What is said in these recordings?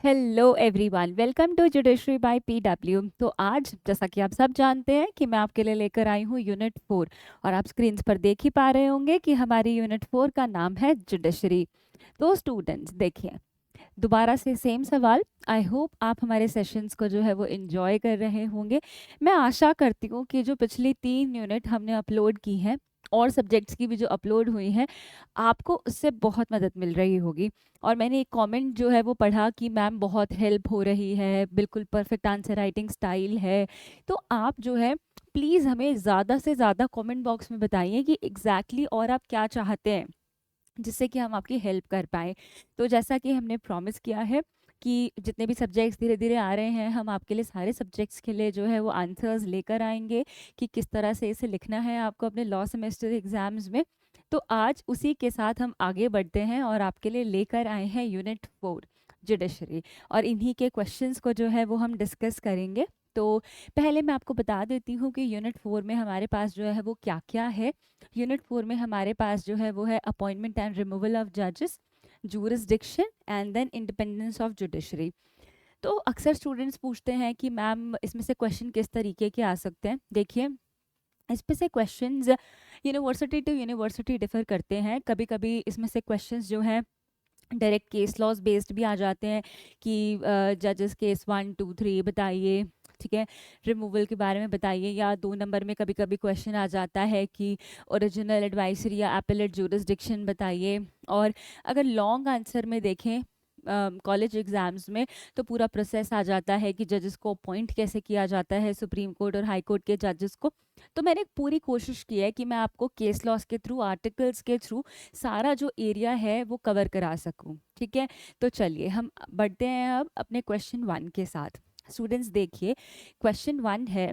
Hello everyone, welcome to judiciary by PW. तो आज जैसा कि आप सब जानते हैं कि मैं आपके लिए लेकर आई हूँ यूनिट 4 और आप स्क्रीन पर देख ही पा रहे होंगे कि हमारी यूनिट 4 का नाम है जुडिशरी। तो स्टूडेंट्स देखिए, दोबारा से सेम सवाल। आई होप आप हमारे सेशंस को जो है वो एंजॉय कर रहे होंगे। मैं आशा करती हूँ कि जो पिछली 3 यूनिट हमने अपलोड की हैं और सब्जेक्ट्स की भी जो अपलोड हुई हैं, आपको उससे बहुत मदद मिल रही होगी। और मैंने एक कमेंट जो है वो पढ़ा कि मैम बहुत हेल्प हो रही है, बिल्कुल परफेक्ट आंसर राइटिंग स्टाइल है। तो आप जो है प्लीज़ हमें ज़्यादा से ज़्यादा कमेंट बॉक्स में बताइए कि एग्जैक्टली और आप क्या चाहते हैं, जिससे कि हम आपकी हेल्प कर पाएँ। तो जैसा कि हमने प्रॉमिस किया है कि जितने भी सब्जेक्ट्स धीरे धीरे आ रहे हैं, हम आपके लिए सारे सब्जेक्ट्स के लिए जो है वो आंसर्स लेकर आएंगे कि किस तरह से इसे लिखना है आपको अपने लॉ सेमेस्टर एग्जाम्स में। तो आज उसी के साथ हम आगे बढ़ते हैं और आपके लिए लेकर आए हैं यूनिट 4 जुडिशरी, और इन्हीं के क्वेश्चंस को जो है वो हम डिस्कस करेंगे। तो पहले मैं आपको बता देती हूँ कि यूनिट 4 में हमारे पास जो है वो क्या क्या है। यूनिट 4 में हमारे पास जो है वो है अपॉइंटमेंट एंड रिमूवल ऑफ जजेस, jurisdiction and then independence of judiciary. तो अक्सर स्टूडेंट्स पूछते हैं कि मैम इसमें से क्वेश्चन किस तरीके के आ सकते हैं। देखिए, इस पे से questions university to university differ करते हैं। कभी कभी इसमें से क्वेश्चंस जो हैं डायरेक्ट केस लॉज बेस्ड भी आ जाते हैं कि जजेस केस 1 2 3 बताइए, ठीक है, रिमूवल के बारे में बताइए। या 2 नंबर में कभी कभी क्वेश्चन आ जाता है कि ओरिजिनल एडवाइसरी या एपेलेट जुरिसडिक्शन बताइए। और अगर लॉन्ग आंसर में देखें कॉलेज एग्जाम्स में, तो पूरा प्रोसेस आ जाता है कि जजेस को अपॉइंट कैसे किया जाता है, सुप्रीम कोर्ट और हाई कोर्ट के जजेस को। तो मैंने पूरी कोशिश की है कि मैं आपको केस लॉस के थ्रू, आर्टिकल्स के थ्रू सारा जो एरिया है वो कवर करा सकूं, ठीक है। तो चलिए हम बढ़ते हैं अब अपने क्वेश्चन 1 के साथ। स्टूडेंट्स देखिए, क्वेश्चन 1 है,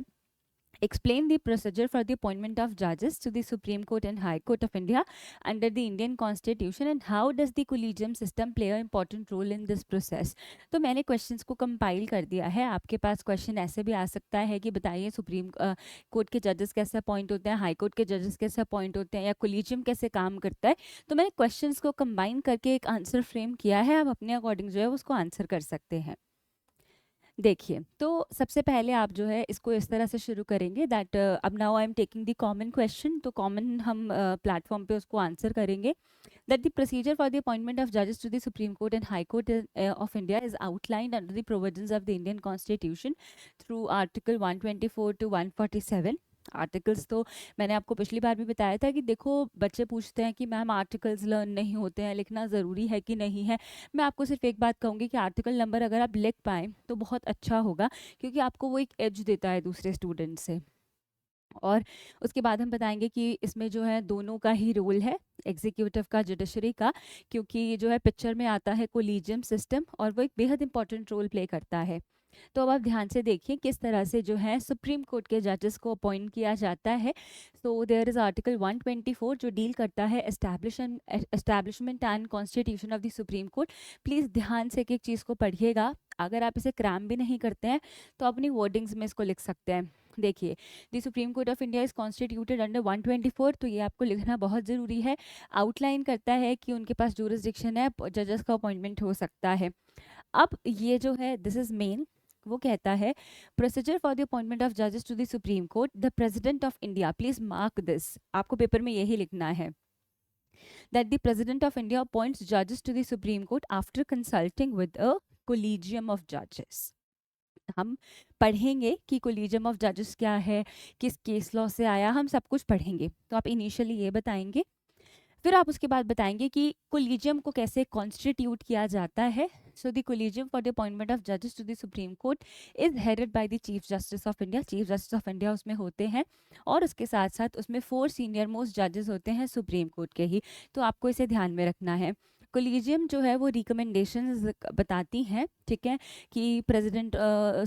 explain the procedure for the appointment of judges to the Supreme Court and High Court of India under the Indian Constitution and how does the collegium system play an important role in this process। तो मैंने questions को compile कर दिया है। आपके पास question ऐसे भी आ सकता है कि बताइए सुप्रीम कोर्ट के जजेस कैसे अपॉइंट होते हैं, हाई कोर्ट के जजेस कैसे अपॉइंट होते हैं, या कोलिजियम कैसे काम करता है। तो मैंने क्वेश्चंस को कंबाइन करके एक आंसर फ्रेम किया है। आप अपने अकॉर्डिंग जो है उसको आंसर कर सकते हैं। देखिए, तो सबसे पहले आप जो है इसको इस तरह से शुरू करेंगे दैट अब now I am taking the common question. तो कॉमन हम प्लेटफॉर्म पे उसको आंसर करेंगे that the procedure for the appointment of जजेस to the supreme court and high court of India is outlined under the provisions of the Indian constitution through article 124 to 147। Articles तो मैंने आपको पिछली बार भी बताया था कि देखो, बच्चे पूछते हैं कि मैम आर्टिकल्स लर्न नहीं होते हैं, लिखना ज़रूरी है कि नहीं है। मैं आपको सिर्फ एक बात कहूँगी कि आर्टिकल नंबर अगर आप लिख पाएँ तो बहुत अच्छा होगा, क्योंकि आपको वो एक एज देता है दूसरे स्टूडेंट से। और उसके बाद हम बताएंगे कि इसमें जो है दोनों का ही रोल है, एग्जीक्यूटिव का, जुडिशरी का, क्योंकि ये जो है पिक्चर में आता है कोलिजियम सिस्टम और वो एक बेहद इंपॉर्टेंट रोल प्ले करता है। तो अब आप ध्यान से देखिए किस तरह से जो है सुप्रीम कोर्ट के जजेस को अपॉइंट किया जाता है। सो देयर इज आर्टिकल 124 जो डील करता है establishment and constitution of the supreme court. Please ध्यान से एक एक चीज़ को पढ़िएगा। अगर आप इसे क्रैम भी नहीं करते हैं तो अपनी वर्डिंग्स में इसको लिख सकते हैं। देखिए, the supreme court of India is constituted under 124, तो ये आपको लिखना बहुत ज़रूरी है। आउटलाइन करता है कि उनके पास जुरिसडिक्शन है, जजेस का अपॉइंटमेंट हो सकता है। अब ये जो है दिस इज मेन, वो कहता है procedure for the appointment of जजेस to the supreme court, the president of India, please mark this, आपको पेपर में यही लिखना है that the president of India appoints जजेस to the supreme court after consulting with a collegium of जजेस। हम पढ़ेंगे कि कोलिजियम ऑफ जजेस क्या है, किस केस लॉ से आया, हम सब कुछ पढ़ेंगे। तो आप इनिशियली ये बताएंगे, फिर आप उसके बाद बताएंगे कि कोलिजियम को कैसे कॉन्स्टिट्यूट किया जाता है। So the collegium for the appointment of जजेस to the supreme Court is headed by the chief justice of India. Chief justice of India उसमें होते हैं और उसके साथ साथ उसमें 4 सीनियर मोस्ट जजेस होते हैं सुप्रीम कोर्ट के ही। तो आपको इसे ध्यान में रखना है। कोलिजियम जो है वो रिकमेंडेशंस बताती हैं, ठीक है, कि प्रेसिडेंट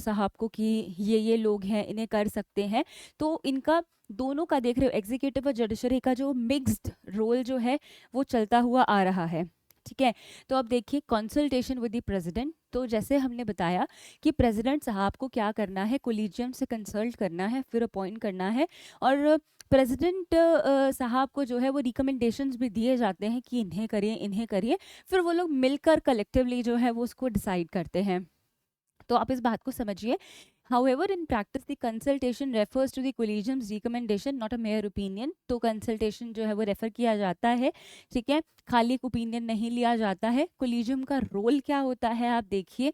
साहब को कि ये लोग हैं, इन्हें कर सकते हैं। तो इनका दोनों का देख रहे हो, एग्जीक्यूटिव और जुडिशरी का जो मिक्स्ड रोल जो है वो चलता हुआ आ रहा है, ठीक है। तो अब देखिए कंसल्टेशन विद द प्रेसिडेंट। तो जैसे हमने बताया कि प्रेसिडेंट साहब को क्या करना है, कोलिजियम से कंसल्ट करना है, फिर अपॉइंट करना है। और प्रेसिडेंट साहब को जो है वो रिकमेंडेशंस भी दिए जाते हैं कि इन्हें करिए, फिर वो लोग मिलकर कलेक्टिवली जो है वो उसको डिसाइड करते हैं। तो आप इस बात को समझिए। However, in practice, the consultation refers to the collegium's recommendation, not a mere opinion. तो consultation जो है वो रेफर किया जाता है, ठीक है, खाली एक ओपिनियन नहीं लिया जाता है। कोलिजियम का रोल क्या होता है आप देखिए।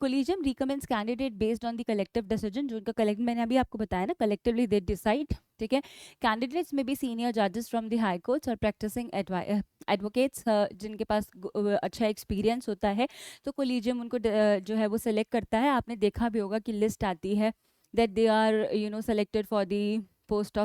Collegium recommends candidate based on the collective decision, जो उनका कलेक्ट, मैंने अभी आपको बताया ना, कलेक्टिवली दे डिसाइड, ठीक है। कैंडिडेट्स में भी सीनियर जजेस फ्रॉम द हाई कोर्ट्स और प्रैक्टिसिंग एडवोकेट्स जिनके पास अच्छा एक्सपीरियंस होता है, तो कोलिजियम उनको जो है वो सेलेक्ट करता है। आपने देखा भी होगा कि लिस्ट आती है that they are selected for the post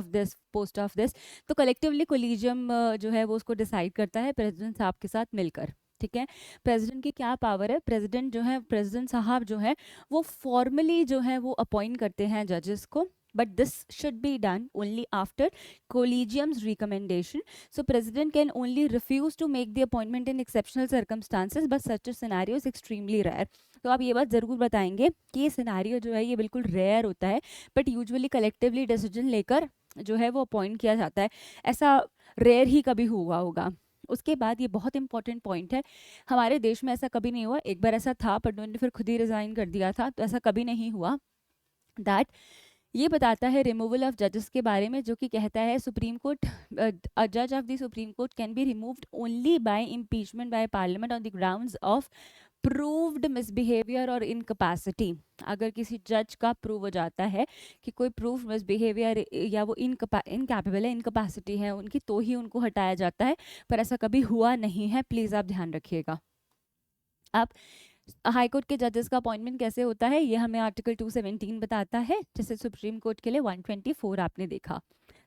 of this. तो कलेक्टिवली कोलिजियम जो है वो उसको डिसाइड करता है प्रेसिडेंट साहब के साथ मिलकर, ठीक है। प्रेसिडेंट की क्या पावर है, प्रेसिडेंट जो है, प्रेसिडेंट साहब जो है वो फॉर्मली जो है वो अपॉइंट करते हैं जजेस को, but this should be done only after collegium's recommendation. So president can only refuse to make the appointment in exceptional circumstances, but such a scenario is extremely rare. तो आप ये बात ज़रूर बताएंगे कि ये सिनेरियो जो है ये बिल्कुल रेयर होता है, बट यूजुअली कलेक्टिवली डिसीजन लेकर जो है वो अपॉइंट किया जाता है। ऐसा रेयर ही कभी हुआ होगा। उसके बाद ये बहुत इंपॉर्टेंट पॉइंट है, हमारे देश में ऐसा कभी नहीं हुआ। एक बार ऐसा था पर उन्होंने फिर खुद ही रिज़ाइन कर दिया था, तो ऐसा कभी नहीं हुआ। दैट ये बताता है रिमूवल ऑफ जजेस के बारे में, जो कि कहता है सुप्रीम कोर्ट, अ जज of the supreme court can be removed only by impeachment by parliament on the grounds of proved misbehaviour और इनकैपेसिटी। अगर किसी जज का प्रूव हो जाता है कि कोई प्रूव मिसबिहेवियर या वो इनकैपेबल है, इनकैपेसिटी है उनकी, तो ही उनको हटाया जाता है, पर ऐसा कभी हुआ नहीं है, प्लीज़ आप ध्यान रखिएगा। आप हाई कोर्ट के जजेस का अपॉइंटमेंट कैसे होता है ये हमें आर्टिकल 217 बताता है, जैसे सुप्रीम कोर्ट के लिए 124 आपने देखा,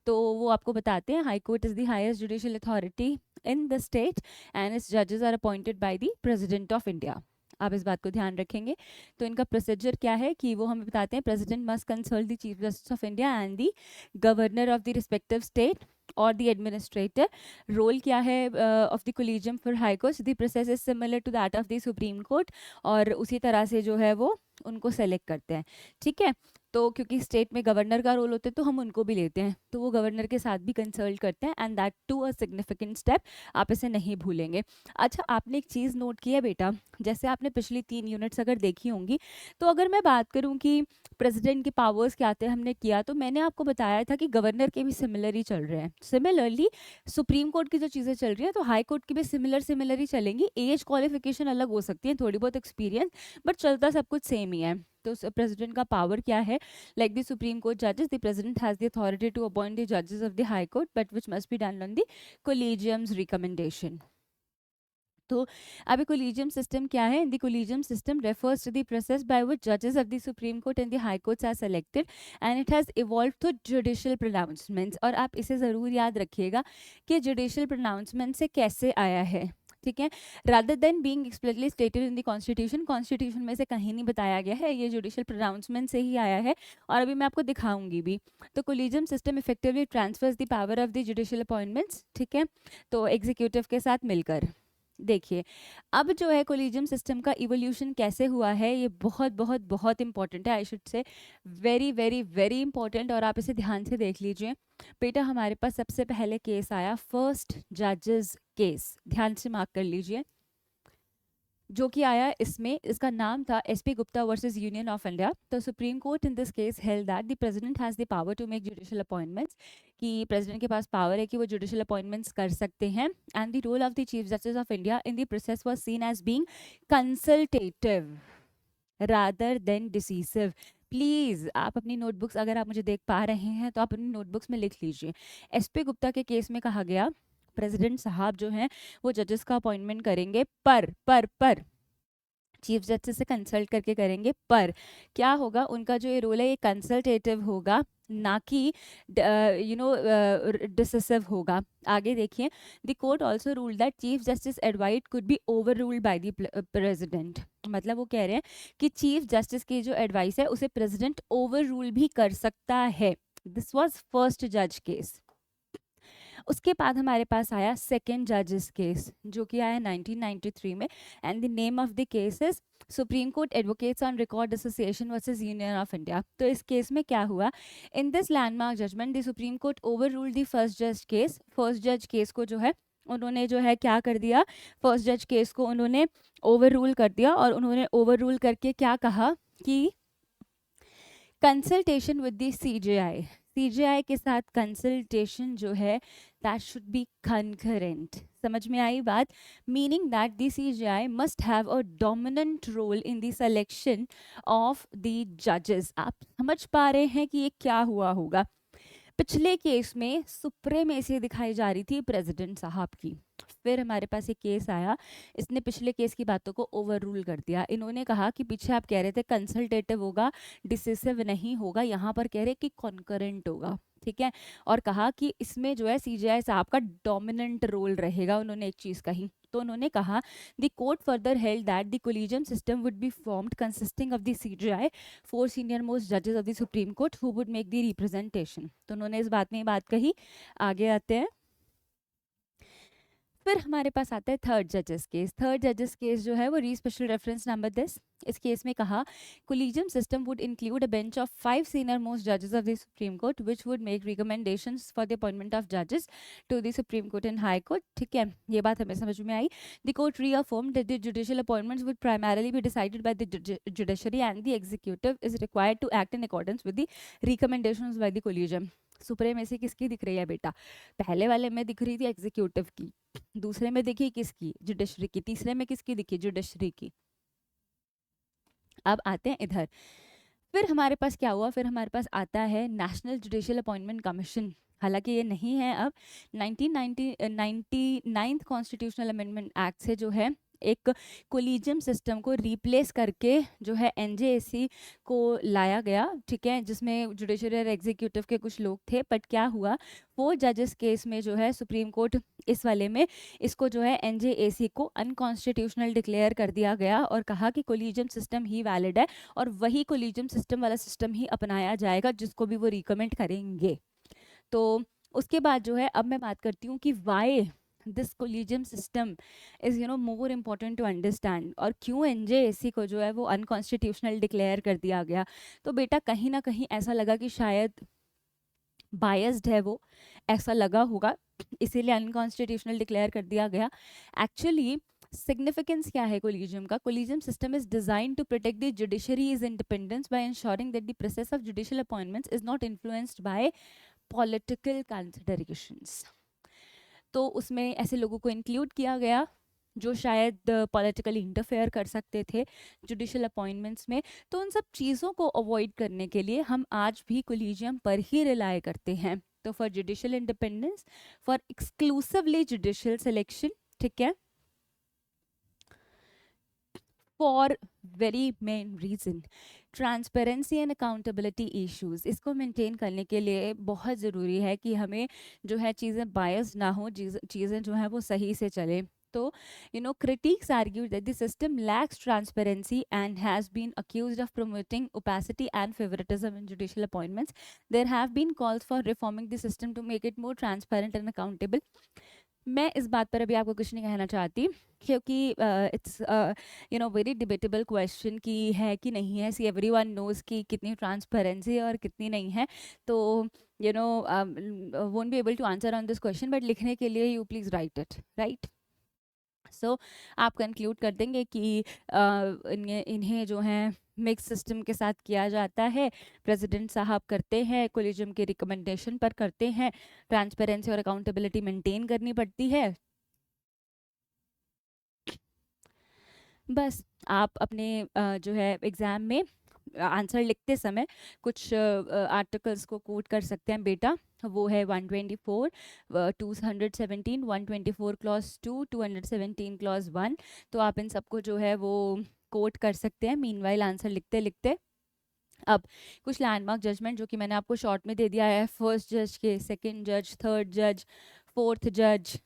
तो वो आपको बताते हैं high court is the highest judicial authority in the state and its जजेस are appointed by the president of India. आप इस बात को ध्यान रखेंगे। तो इनका प्रोसीजर क्या है कि वो हमें बताते हैं, president must consult the chief justice of India and the governor of the respective state और द एडमिनिस्ट्रेटर। रोल क्या है of the collegium for high court, the process is similar to that of the supreme court, और उसी तरह से जो है वो उनको सेलेक्ट करते हैं, ठीक है। तो क्योंकि स्टेट में गवर्नर का रोल होता है तो हम उनको भी लेते हैं, तो वो गवर्नर के साथ भी कंसल्ट करते हैं, and that to a significant step, आप इसे नहीं भूलेंगे। अच्छा, आपने एक चीज़ नोट की है बेटा, जैसे आपने पिछली 3 यूनिट्स अगर देखी होंगी, तो अगर मैं बात करूं कि प्रेसिडेंट के पावर्स क्या आते हैं, हमने किया, तो मैंने आपको बताया था कि गवर्नर के भी सिमिलर ही चल रहे हैं। सिमिलरली सुप्रीम कोर्ट की जो चीज़ें चल रही हैं, तो हाई कोर्ट की भी सिमिलर ही चलेंगी। एज क्वालिफिकेशन अलग हो सकती है, थोड़ी बहुत एक्सपीरियंस, बट चलता सब कुछ सेम ही है। तो प्रेसिडेंट का पावर क्या है, like the Supreme Court judges, the President has the authority to appoint the judges of the High Court, but which must be done on the Collegium's recommendation. तो अभी कोलिजियम सिस्टम क्या है, the collegium system refers to the process by which जजेस of the supreme court and the high courts are selected and it has evolve to judicial pronouncements. और आप इसे ज़रूर याद रखिएगा कि जुडिशियल प्रोनाउंसमेंट से कैसे आया है, ठीक है, rather than being explicitly stated in the constitution. Constitution में से कहीं नहीं बताया गया है, ये जुडिशियल प्रोनाउंसमेंट से ही आया है, और अभी मैं आपको दिखाऊंगी भी। तो collegium system effectively transverse the power of the judicial appointments, ठीक है, तो एग्जीक्यूटिव के साथ मिलकर। देखिए अब जो है कोलिजियम सिस्टम का इवोल्यूशन कैसे हुआ है, ये बहुत बहुत बहुत इंपॉर्टेंट है, I should say very very very important, और आप इसे ध्यान से देख लीजिए बेटा। हमारे पास सबसे पहले केस आया फर्स्ट जजेस केस, ध्यान से मार्क कर लीजिए, जो कि आया इसमें, इसका नाम था SP Gupta versus union of India. तो Supreme Court in this case held that the president has the power to make judicial appointments, कि प्रेसिडेंट के पास पावर है कि वो जुडिशियल अपॉइंटमेंट्स कर सकते हैं, and the role of the chief justice of India in the process was seen as being consultative rather than decisive. Please आप अपनी नोटबुक्स, अगर आप मुझे देख पा रहे हैं तो आप अपनी नोटबुक्स में लिख लीजिए। एसपी गुप्ता के केस में कहा गया प्रेसिडेंट साहब जो हैं वो जजेस का अपॉइंटमेंट करेंगे, पर चीफ जस्टिस से कंसल्ट करके करेंगे, पर क्या होगा, उनका जो ये रोल है ये कंसल्टेटिव होगा, ना कि डिसिसिव होगा। आगे देखिए, the court also rule that chief justice advice could be over ruled by the president. मतलब वो कह रहे हैं कि चीफ जस्टिस की जो एडवाइस है उसे प्रेसिडेंट ओवर रूल भी कर सकता है। दिस वॉज फर्स्ट जज केस। उसके बाद हमारे पास आया सेकेंड जजेस केस, जो कि आया 1993 में, and the name of the case is supreme court advocates on record association versus union of India. तो इस केस में क्या हुआ, in this landmark judgment the supreme court over ruled the first जज केस। फर्स्ट जज case को जो है उन्होंने जो है क्या कर दिया, फर्स्ट जज केस को उन्होंने ओवर रूल कर दिया, और उन्होंने ओवर रूल करके क्या कहा कि consultation with the CJI, CJI के साथ कंसल्टेशन जो है दैट शुड बी कंकरेंट। समझ में आई बात, meaning that the CJI must have a dominant role in the selection of the जजेस। आप समझ पा रहे हैं कि ये क्या हुआ होगा। पिछले केस में सुप्रीमेसी दिखाई जा रही थी प्रेसिडेंट साहब की, फिर हमारे पास एक केस आया, इसने पिछले केस की बातों को ओवर रूल कर दिया। इन्होंने कहा कि पीछे आप कह रहे थे कंसल्टेटिव होगा, डिसिसिव नहीं होगा, यहाँ पर कह रहे कि कॉन्करेंट होगा, ठीक है। और कहा कि इसमें जो है सीजेआई साहब का डोमिनेंट रोल रहेगा, उन्होंने एक चीज़ कही। तो उन्होंने कहा the court further held that the collegium system would be formed consisting of the CJI, 4 senior most जजेस of the supreme Court who would make the representation. तो उन्होंने इस बात में बात कही। आगे आते हैं, फिर हमारे पास आता है थर्ड जजेस केस। थर्ड जजेस केस जो है वो री स्पेशल रेफरेंस नंबर 10। इस केस में कहा collegium system would include a bench of 5 senior most जजेस of the supreme court which would make recommendations for the appointment of जजेस to the supreme court and high court. ठीक है, ये बात हमें समझ में आई। The court रीअफर्म्ड that the judicial appointments would primarily be decided by the judiciary and the executive is required to act in accordance with the recommendations by the collegium. Supremacy किसकी दिख रही है बेटा, पहले वाले में दिख रही थी एग्जीक्यूटिव की, दूसरे में देखिए किसकी, जुडिशरी की, तीसरे में किसकी दिखी, जुडिशरी की। अब आते हैं इधर, फिर हमारे पास क्या हुआ, फिर हमारे पास आता है नेशनल जुडिशियल अपॉइंटमेंट कमीशन। हालांकि ये नहीं है अब, 1999 कॉन्स्टिट्यूशनल अमेंडमेंट एक्ट से जो है एक कोलिजियम सिस्टम को रिप्लेस करके जो है एनजेएसी को लाया गया, ठीक है, जिसमें जुडिशरी और एग्जीक्यूटिव के कुछ लोग थे। बट क्या हुआ, वो जजेस केस में जो है सुप्रीम कोर्ट इस वाले में इसको जो है एनजेएसी को अनकॉन्स्टिट्यूशनल डिक्लेयर कर दिया गया और कहा कि कोलिजियम सिस्टम ही वैलिड है और वही कोलिजियम सिस्टम वाला सिस्टम ही अपनाया जाएगा जिसको भी वो रिकमेंड करेंगे। तो उसके बाद जो है अब मैं बात करती हूँ कि why this collegium system is more important to understand, और क्यों एनजेएसी को जो है वो अनकॉन्स्टिट्यूशनल डिक्लेयर कर दिया गया। तो बेटा कहीं ना कहीं ऐसा लगा कि शायद बायस्ड है वो, ऐसा लगा होगा, इसीलिए अनकॉन्स्टिट्यूशनल डिक्लेयर कर दिया गया। एक्चुअली सिग्निफिकेंस क्या है कोलिजियम का, collegium system is design to protect the judiciary's independence by ensuring that the process of judicial appointments is not influenced by political considerations. तो उसमें ऐसे लोगों को इंक्लूड किया गया जो शायद पॉलिटिकली इंटरफेयर कर सकते थे जुडिशियल अपॉइंटमेंट्स में। तो उन सब चीज़ों को अवॉइड करने के लिए हम आज भी कोलिजियम पर ही रिलाय करते हैं। तो for judicial independence, for exclusively judicial selection, ठीक है, for very main reason transparency and accountability issues, इसको मेंटेन करने के लिए बहुत ज़रूरी है कि हमें जो है चीज़ें बायस ना हो, चीज़ें जो हैं वो सही से चलें। तो critics argued that the system lacks transparency and has been accused of promoting opacity and favoritism in judicial appointments. There have been calls for reforming the system to make it more transparent and accountable. मैं इस बात पर अभी आपको कुछ नहीं कहना चाहती क्योंकि इट्स वेरी डिबेटेबल क्वेश्चन कि है कि नहीं है। सी एवरीवन नोज कि कितनी ट्रांसपेरेंसी और कितनी नहीं है। तो won't be able to answer on this question, but लिखने के लिए you please write it, right. So आप कंक्लूड कर देंगे कि इन्हें जो है मिक्स सिस्टम के साथ किया जाता है, प्रेसिडेंट साहब करते हैं, कोलिजियम के रिकमेंडेशन पर करते हैं, ट्रांसपेरेंसी और अकाउंटेबिलिटी मेंटेन करनी पड़ती है। बस आप अपने जो है एग्ज़ाम में आंसर लिखते समय कुछ आर्टिकल्स को कोट कर सकते हैं बेटा। वो है 124, 217, 124 क्लॉज 2, 217 क्लॉज 1। तो आप इन सबको जो है वो कोट कर सकते हैं मीनवाइल आंसर लिखते लिखते। अब कुछ लैंडमार्क जजमेंट जो कि मैंने आपको शॉर्ट में दे दिया है, फर्स्ट जज के, सेकंड जज, थर्ड जज, फोर्थ जज,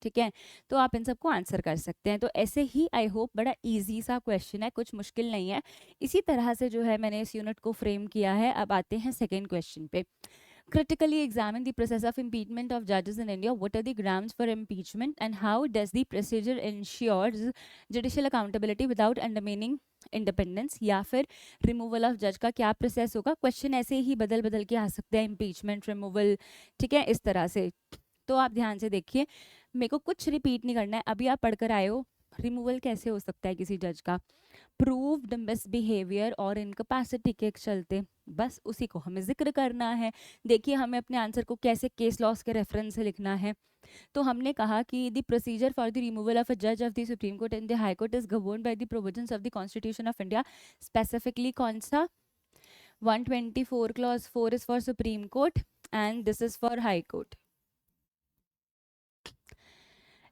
ठीक है। तो आप इन सबको आंसर कर सकते हैं। तो ऐसे ही आई होप बड़ा इजी सा क्वेश्चन है, कुछ मुश्किल नहीं है। इसी तरह से जो है मैंने इस यूनिट को फ्रेम किया है। अब आते हैं सेकेंड क्वेश्चन पे। critically examine the process of impeachment of judges in India. What are the grounds for impeachment and how does the procedure ensures judicial accountability without undermining independence, या फिर removal of जज का क्या process होगा. Question ऐसे ही बदल बदल के आ सकते हैं, इम्पीचमेंट, रिमूवल, ठीक है, इस तरह से. तो आप ध्यान से देखिए, मेरे को कुछ रिपीट नहीं करना है. अभी आप पढ़कर आए हो, रिमूवल कैसे हो सकता है किसी जज का, प्रूव्ड मिसबिहेवियर और इनकैपेसिटी के चलते, बस उसी को हमें जिक्र करना है. देखिए हमें अपने आंसर को कैसे केस लॉस के रेफरेंस से लिखना है. तो हमने कहा कि the procedure for the removal of a जज of the supreme court and the high court is governed by the provisions of the constitution of India. Specifically कौन सा, 124 clause 4 is for Supreme Court and this is for high court.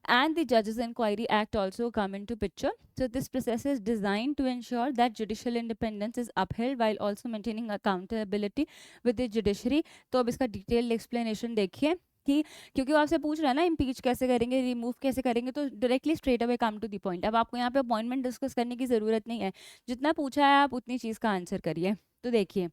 And the Judges Inquiry Act also come into picture. So this process is designed to ensure that judicial independence is upheld while also maintaining accountability with the judiciary. तो अब इसका detail explanation देखिए कि क्योंकि वो आपसे पूछ रहा है ना इम्पीच कैसे करेंगे, रिमूव कैसे करेंगे, तो directly straight away come to the point. अब आपको यहाँ पे अपॉइंटमेंट डिस्कस करने की ज़रूरत नहीं है, जितना पूछा है आप उतनी चीज़ का आंसर करिए. तो देखिए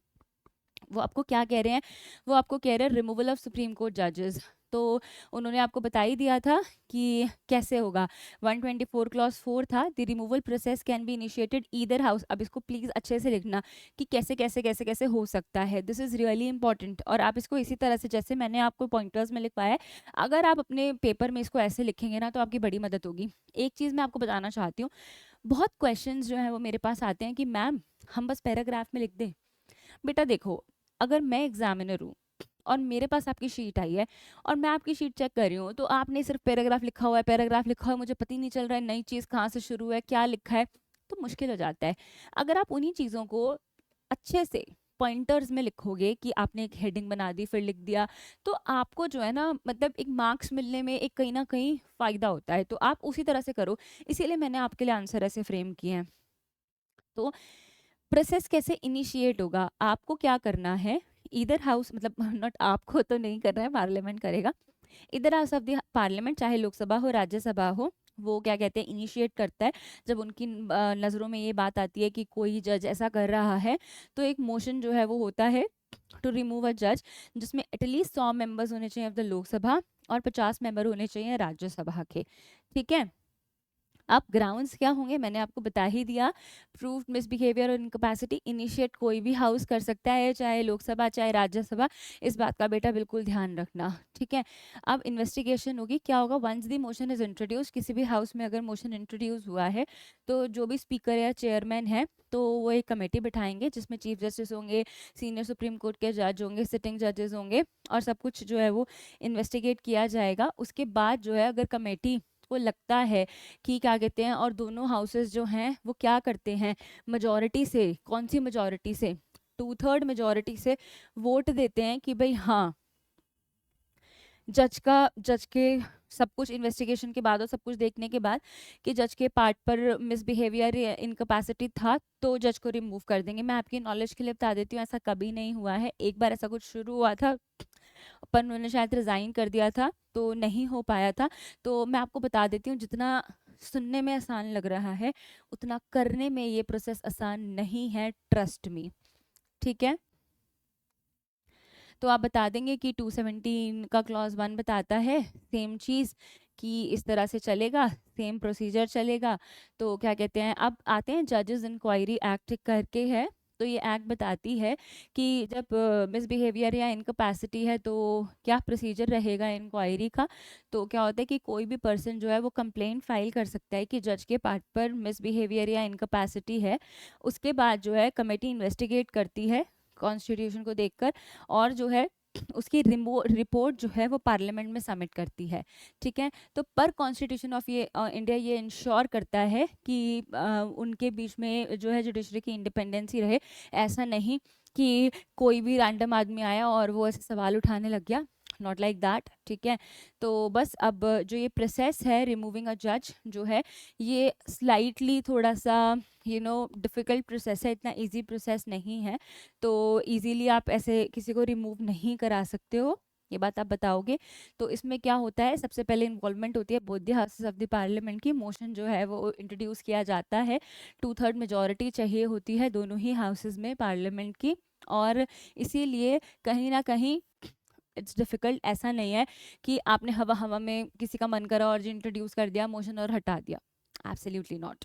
वो आपको क्या कह रहे हैं, वो आपको कह रहे हैं रिमूवल ऑफ सुप्रीम कोर्ट जजेस. तो उन्होंने आपको बता ही दिया था कि कैसे होगा. 124 clause 4 था, the removal process can be initiated either house. अब इसको प्लीज़ अच्छे से लिखना कि कैसे कैसे कैसे कैसे हो सकता है. This is really important. और आप इसको इसी तरह से जैसे मैंने आपको पॉइंटर्स में लिखवाया है, अगर आप अपने पेपर में इसको ऐसे लिखेंगे ना तो आपकी बड़ी मदद होगी. एक चीज़ मैं आपको बताना चाहती हूँ, बहुत क्वेश्चन जो है वो मेरे पास आते हैं कि मैम हम बस पैराग्राफ में लिख दें. बेटा देखो, अगर मैं एग्जामिनर हूँ और मेरे पास आपकी शीट आई है और मैं आपकी शीट चेक कर रही हूँ, तो आपने सिर्फ पैराग्राफ लिखा हुआ है, पैराग्राफ लिखा हुआ है, मुझे पता ही नहीं चल रहा है नई चीज़ कहाँ से शुरू है, क्या लिखा है, तो मुश्किल हो जाता है. अगर आप उन्हीं चीज़ों को अच्छे से पॉइंटर्स में लिखोगे कि आपने एक हेडिंग बना दी फिर लिख दिया, तो आपको जो है ना मतलब एक मार्क्स मिलने में एक कहीं ना कहीं फ़ायदा होता है. तो आप उसी तरह से करो, इसीलिए मैंने आपके लिए आंसर ऐसे फ्रेम किए हैं. तो प्रोसेस कैसे इनिशिएट होगा, आपको क्या करना है, इधर हाउस मतलब नॉट आपको तो नहीं करना है, पार्लियामेंट करेगा. इधर हाउस ऑफ द पार्लियामेंट, चाहे लोकसभा हो राज्यसभा हो, वो क्या कहते हैं इनिशिएट करता है. जब उनकी नज़रों में ये बात आती है कि कोई जज ऐसा कर रहा है, तो एक मोशन जो है वो होता है टू रिमूव अ जज, जिसमें एटलीस्ट 100 मेंबर्स होने चाहिए ऑफ द लोकसभा और 50 मेंबर होने चाहिए राज्यसभा के. ठीक है. अब ग्राउंड्स क्या होंगे मैंने आपको बता ही दिया. प्रूव्ड मिसबिहेवियर और इनकैपेसिटी इनिशिएट कोई भी हाउस कर सकता है, चाहे लोकसभा चाहे राज्यसभा. इस बात का बेटा बिल्कुल ध्यान रखना. ठीक है. अब इन्वेस्टिगेशन होगी. क्या होगा, once the motion is introduce, किसी भी हाउस में अगर मोशन इंट्रोड्यूस हुआ है तो जो भी स्पीकर या चेयरमैन है तो वो एक कमेटी बिठाएंगे जिसमें चीफ जस्टिस होंगे, सीनियर सुप्रीम कोर्ट के जज होंगे, सिटिंग जजेस होंगे, और सब कुछ जो है वो इन्वेस्टिगेट किया जाएगा. उसके बाद जो है अगर कमेटी को लगता है कि क्या कहते हैं, और दोनों हाउसेस जो हैं वो क्या करते हैं, मेजॉरिटी से, कौन सी मेजॉरिटी से, 2/3 मेजॉरिटी से वोट देते हैं कि भाई हाँ जज के सब कुछ इन्वेस्टिगेशन के बाद और सब कुछ देखने के बाद कि जज के पार्ट पर मिसबिहेवियर या इनकैपेसिटी था, तो जज को रिमूव कर देंगे. मैं आपकी नॉलेज के लिए बता देती हूँ, ऐसा कभी नहीं हुआ है. एक बार ऐसा कुछ शुरू हुआ था पर उन्होंने शायद रिज़ाइन कर दिया था तो नहीं हो पाया था. तो मैं आपको बता देती हूँ, जितना सुनने में आसान लग रहा है उतना करने में ये प्रोसेस आसान नहीं है, ट्रस्ट मी. ठीक है. तो आप बता देंगे कि 217 का क्लॉज 1 बताता है सेम चीज़ कि इस तरह से चलेगा, सेम प्रोसीजर चलेगा. तो क्या कहते हैं, अब आते हैं जजेस इंक्वायरी एक्ट करके है. तो ये एक्ट बताती है कि जब मिसबिहेवियर या इनकैपेसिटी है तो क्या प्रोसीजर रहेगा इंक्वायरी का. तो क्या होता है कि कोई भी पर्सन जो है वो कंप्लेंट फाइल कर सकता है कि जज के पार्ट पर मिसबिहेवियर या इनकैपेसिटी है. उसके बाद जो है कमेटी इन्वेस्टिगेट करती है कॉन्स्टिट्यूशन को देखकर, और जो है उसकी रिपोर्ट जो है वो पार्लियामेंट में सबमिट करती है. ठीक है. तो पर कॉन्स्टिट्यूशन ऑफ ये इंडिया ये इंश्योर करता है कि उनके बीच में जो है जुडिशरी की इंडिपेंडेंसी रहे. ऐसा नहीं कि कोई भी रैंडम आदमी आया और वो ऐसे सवाल उठाने लग गया, नॉट लाइक दैट. ठीक है. तो बस अब जो ये प्रोसेस है रिमूविंग अ जज जो है ये स्लाइटली थोड़ा सा डिफ़िकल्ट प्रोसेस है, इतना इजी प्रोसेस नहीं है. तो इजीली आप ऐसे किसी को रिमूव नहीं करा सकते हो, ये बात आप बताओगे. तो इसमें क्या होता है, सबसे पहले इन्वॉल्वमेंट होती है both the houses of the parliament की. मोशन जो है वो इंट्रोड्यूस किया जाता है, 2/3 मेजॉरिटी चाहिए होती है दोनों ही हाउसेस में पार्लियामेंट की, और इसीलिए कहीं ना कहीं इट्स डिफ़िकल्ट। ऐसा नहीं है कि आपने हवा हवा में किसी का मन करा और इंट्रोड्यूस कर दिया मोशन और हटा दिया, एब्सोल्युटली नॉट।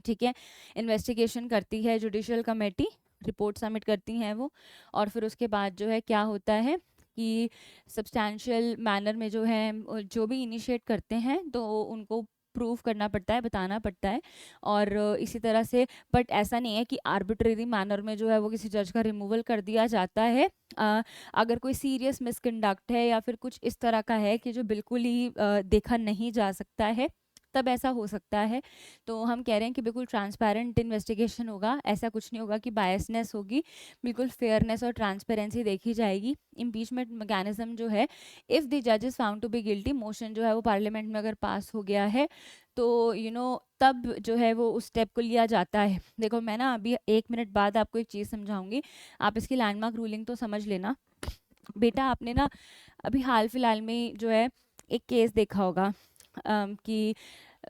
ठीक है, इन्वेस्टिगेशन करती है जुडिशियल कमेटी, रिपोर्ट सबमिट करती हैं वो, और फिर उसके बाद जो है क्या होता है कि सब्सटैंशियल मैनर में जो है जो भी इनिशिएट करते हैं तो उनको प्रूव करना पड़ता है, बताना पड़ता है। और इसी तरह से, बट ऐसा नहीं है कि आर्बिट्रेरी मैनर में जो है वो किसी जज का रिमूवल कर दिया जाता है। अगर कोई सीरियस मिसकंडक्ट है या फिर कुछ इस तरह का है कि जो बिल्कुल ही देखा नहीं जा सकता है, तब ऐसा हो सकता है। तो हम कह रहे हैं कि बिल्कुल ट्रांसपेरेंट इन्वेस्टिगेशन होगा, ऐसा कुछ नहीं होगा कि बायसनेस होगी, बिल्कुल फेयरनेस और ट्रांसपेरेंसी देखी जाएगी। इम्पीचमेंट मैकेनिज्म जो है, इफ़ द जज is found to be guilty, motion जो है वो पार्लियामेंट में अगर पास हो गया है तो तब जो है वो उस स्टेप को लिया जाता है। देखो मैं ना अभी 1 मिनट बाद आपको एक चीज़ समझाऊंगी, आप इसकी लैंडमार्क रूलिंग तो समझ लेना। बेटा आपने ना अभी हाल फिलहाल में जो है एक केस देखा होगा कि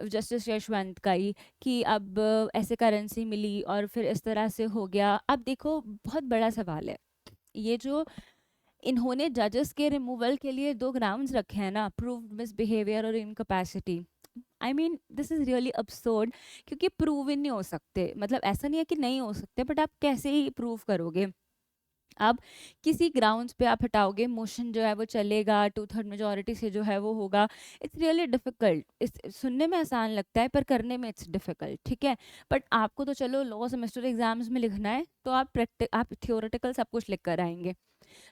जस्टिस यशवंत का ही, कि अब ऐसे करेंसी मिली और फिर इस तरह से हो गया। अब देखो बहुत बड़ा सवाल है, ये जो इन्होंने जजेस के रिमूवल के लिए 2 ग्राउंड्स रखे हैं ना, प्रूव्ड मिसबिहेवियर और incapacity. I mean this is really absurd, क्योंकि प्रूव ही नहीं हो सकते। मतलब ऐसा नहीं है कि नहीं हो सकते, बट आप कैसे ही प्रूव करोगे? अब किसी ग्राउंड्स पे आप हटाओगे, मोशन जो है वो चलेगा, 2/3 मेजोरिटी से जो है वो होगा। It's really difficult. इस सुनने में आसान लगता है पर करने में इट्स डिफिकल्ट। ठीक है, बट आपको तो चलो लॉ सेमेस्टर एग्जाम्स में लिखना है तो आप थियोरेटिकल सब कुछ लिख कर आएंगे।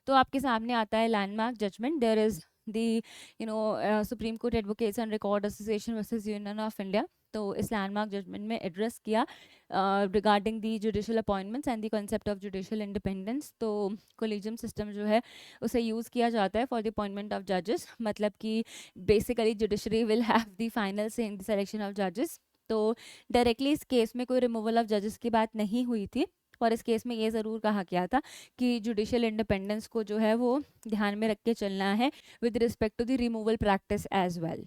तो आपके सामने आता है landmark judgment, there is the supreme court advocates and record association versus union of India. तो इस लैंडमार्क जजमेंट में एड्रेस किया regarding the judicial appointments and the concept of judicial independence. तो कोलिजियम सिस्टम जो है उसे यूज़ किया जाता है फॉर द अपॉइंटमेंट ऑफ जजेस, मतलब कि basically judiciary will have the final से इन द सिलेक्शन ऑफ जजेस। तो डायरेक्टली इस केस में कोई रिमूवल ऑफ जजेस की बात नहीं हुई थी, और इस केस में ये ज़रूर कहा गया था कि जुडिशियल इंडिपेंडेंस को जो है वो ध्यान में रख के चलना है with respect to the removal practice as well.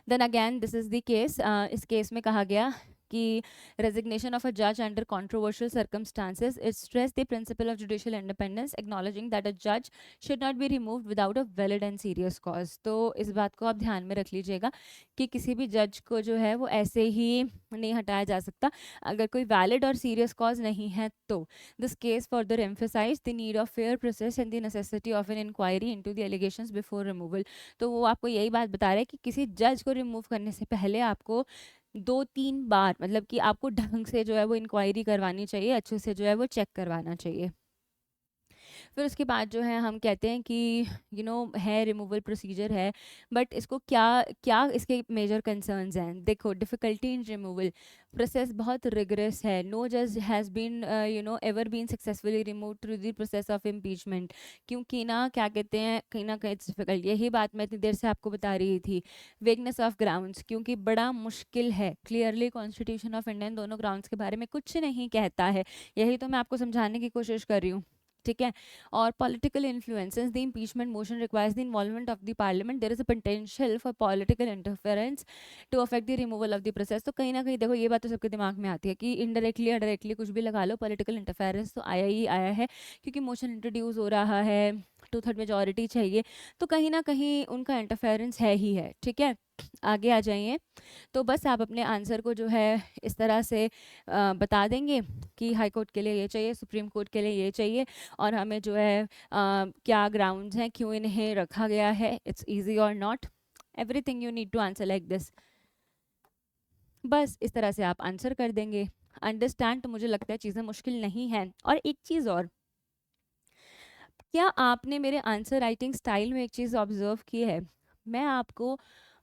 Then again this is the case. इस केस में कहा गया कि रेजिग्नेशन ऑफ अ जज under controversial circumstances it stress the principle of judicial independence acknowledging that अ जज should not be removed without a valid and serious cause. तो इस बात को आप ध्यान में रख लीजिएगा कि किसी भी जज को जो है वो ऐसे ही नहीं हटाया जा सकता अगर कोई वैलिड और सीरियस कॉज नहीं है। तो this case further emphasize the need of fair process and the necessity of an inquiry into the allegations before removal. तो वो आपको यही बात बता रहा है कि किसी जज को रिमूव करने से पहले आपको 2-3 बार, मतलब कि आपको ढंग से जो है वो इंक्वायरी करवानी चाहिए, अच्छे से जो है वो चेक करवाना चाहिए। फिर उसके बाद जो है हम कहते हैं कि है रिमूवल प्रोसीजर है, बट इसको क्या क्या इसके मेजर कंसर्न्स हैं। देखो डिफ़िकल्टी इन रिमूवल प्रोसेस बहुत रिगरस है। नो जज has been ever been successfully remove through the process of impeachment, क्योंकि ना क्या कहते हैं, कहीं ना कहीं इट्स डिफिकल्ट। यही बात मैं इतनी देर से आपको बता रही थी, वेगनेस ऑफ ग्राउंड्स, क्योंकि बड़ा मुश्किल है। क्लियरली कॉन्स्टिट्यूशन ऑफ इंडिया इन दोनों ग्राउंड्स के बारे में कुछ नहीं कहता है, यही तो मैं आपको समझाने की कोशिश कर रही हूँ। ठीक है, और political influences the impeachment motion requires the involvement of the parliament, there is a potential for political interference to affect the removal of the process. तो कहीं ना कहीं देखो ये बात तो सबके दिमाग में आती है कि इनडायरेक्टली या डायरेक्टली कुछ भी लगा लो, पॉलिटिकल इंटरफेरेंस तो आया ही आया है, क्योंकि मोशन इंट्रोड्यूस हो रहा है, 2/3 मेजोरिटी चाहिए, तो कहीं ना कहीं उनका इंटरफेरेंस है ही है। ठीक है, आगे आ जाइए। तो बस आप अपने आंसर को जो है इस तरह से बता देंगे कि हाई कोर्ट के लिए ये चाहिए, सुप्रीम कोर्ट के लिए ये चाहिए, और हमें जो है क्या ग्राउंड्स हैं, क्यों इन्हें रखा गया है, इट्स इजी और not, everything you need to answer like this. बस इस तरह से आप आंसर कर देंगे। अंडरस्टैंड, तो मुझे लगता है चीज़ें मुश्किल नहीं हैं। और एक चीज़ और, क्या आपने मेरे आंसर राइटिंग स्टाइल में एक चीज़ ऑब्जर्व की है? मैं आपको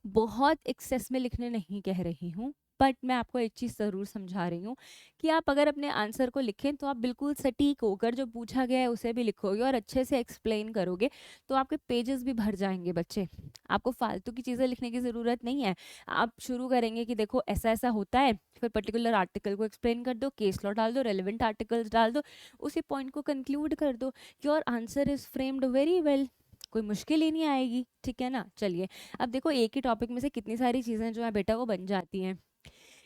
बहुत एक्सेस में लिखने नहीं कह रही हूँ, बट मैं आपको एक चीज़ ज़रूर समझा रही हूँ कि आप अगर अपने आंसर को लिखें तो आप बिल्कुल सटीक होकर जो पूछा गया है उसे भी लिखोगे और अच्छे से एक्सप्लेन करोगे, तो आपके पेजेस भी भर जाएंगे बच्चे। आपको फालतू की चीज़ें लिखने की ज़रूरत नहीं है। आप शुरू करेंगे कि देखो ऐसा ऐसा होता है, फिर पर्टिकुलर आर्टिकल को एक्सप्लेन कर दो, केस लॉ डाल दो, रेलिवेंट आर्टिकल्स डाल दो, उसी पॉइंट को कंक्लूड कर दो। Your answer is framed very well, कोई मुश्किल ही नहीं आएगी। ठीक है ना, चलिए अब देखो एक ही टॉपिक में से कितनी सारी चीज़ें जो है बेटा वो बन जाती हैं।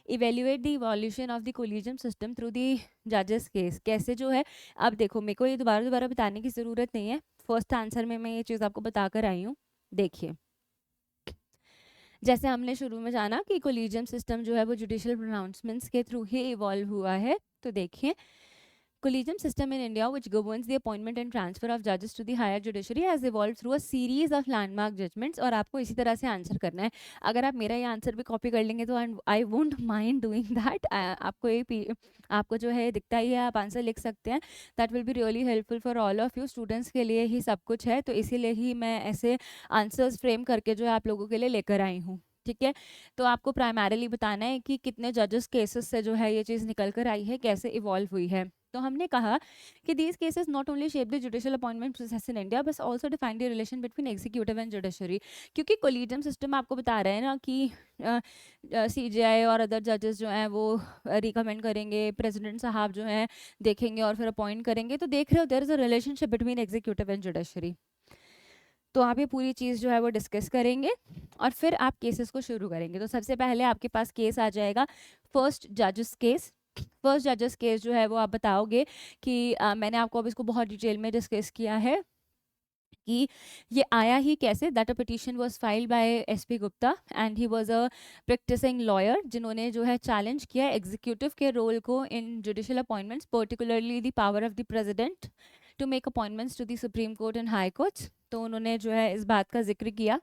Evaluate the evolution of the collegium system through the जजेस केस। कैसे जो है, अब देखो मेरे को ये दोबारा दोबारा बताने की ज़रूरत नहीं है, फर्स्ट आंसर में मैं ये चीज़ आपको बताकर आई हूँ। देखिए, जैसे हमने शुरू में जाना कि कोलिजियम सिस्टम जो है वो जुडिशियल प्रोनाउंसमेंट्स के थ्रू ही इवॉल्व हुआ है। तो देखिए, collegium system in India, which governs the appointment and transfer of judges to the higher judiciary, has evolved through a series of landmark judgments। और आपको इसी तरह से आंसर करना है। अगर आप मेरा ये आंसर भी कॉपी कर लेंगे तो I won't mind doing that. आपको ये आपको जो है दिखता ही है, आप आंसर लिख सकते हैं। That will be really helpful for all of you. Students के लिए ही सब कुछ है, तो इसीलिए ही मैं ऐसे आंसर्स फ्रेम करके जो है आप लोगों के लिए लेकर आई हूँ। ठीक है, तो आपको प्राइमरीली बताना है कि कितने जजेस केसेस से जो है ये चीज़ निकल कर आई है, कैसे इवॉल्व हुई है। तो हमने कहा कि these cases not only shape the judicial appointment process in India but also define the relation between executive and judiciary. क्योंकि कोलिजियम सिस्टम आपको बता रहे हैं ना कि सीजीआई और अदर जजेस जो हैं वो रिकमेंड करेंगे, प्रेसिडेंट साहब जो हैं देखेंगे और फिर अपॉइंट करेंगे। तो देख रहे हो, there is a relationship between executive and judiciary. तो आप ये पूरी चीज़ जो है वो डिस्कस करेंगे और फिर आप केसेस को शुरू करेंगे। तो सबसे पहले आपके पास केस आ जाएगा फर्स्ट जजेस केस। फर्स्ट जजेस केस जो है वो आप बताओगे कि मैंने आपको अब इसको बहुत डिटेल में डिस्कस किया है कि ये आया ही कैसे। That a petition was filed by SP Gupta and he was a practicing lawyer, जिन्होंने जो है चैलेंज किया एग्जीक्यूटिव के रोल को in judicial appointments, particularly the power of the president to make appointments to the supreme court and high courts. तो उन्होंने जो है इस बात का जिक्र किया।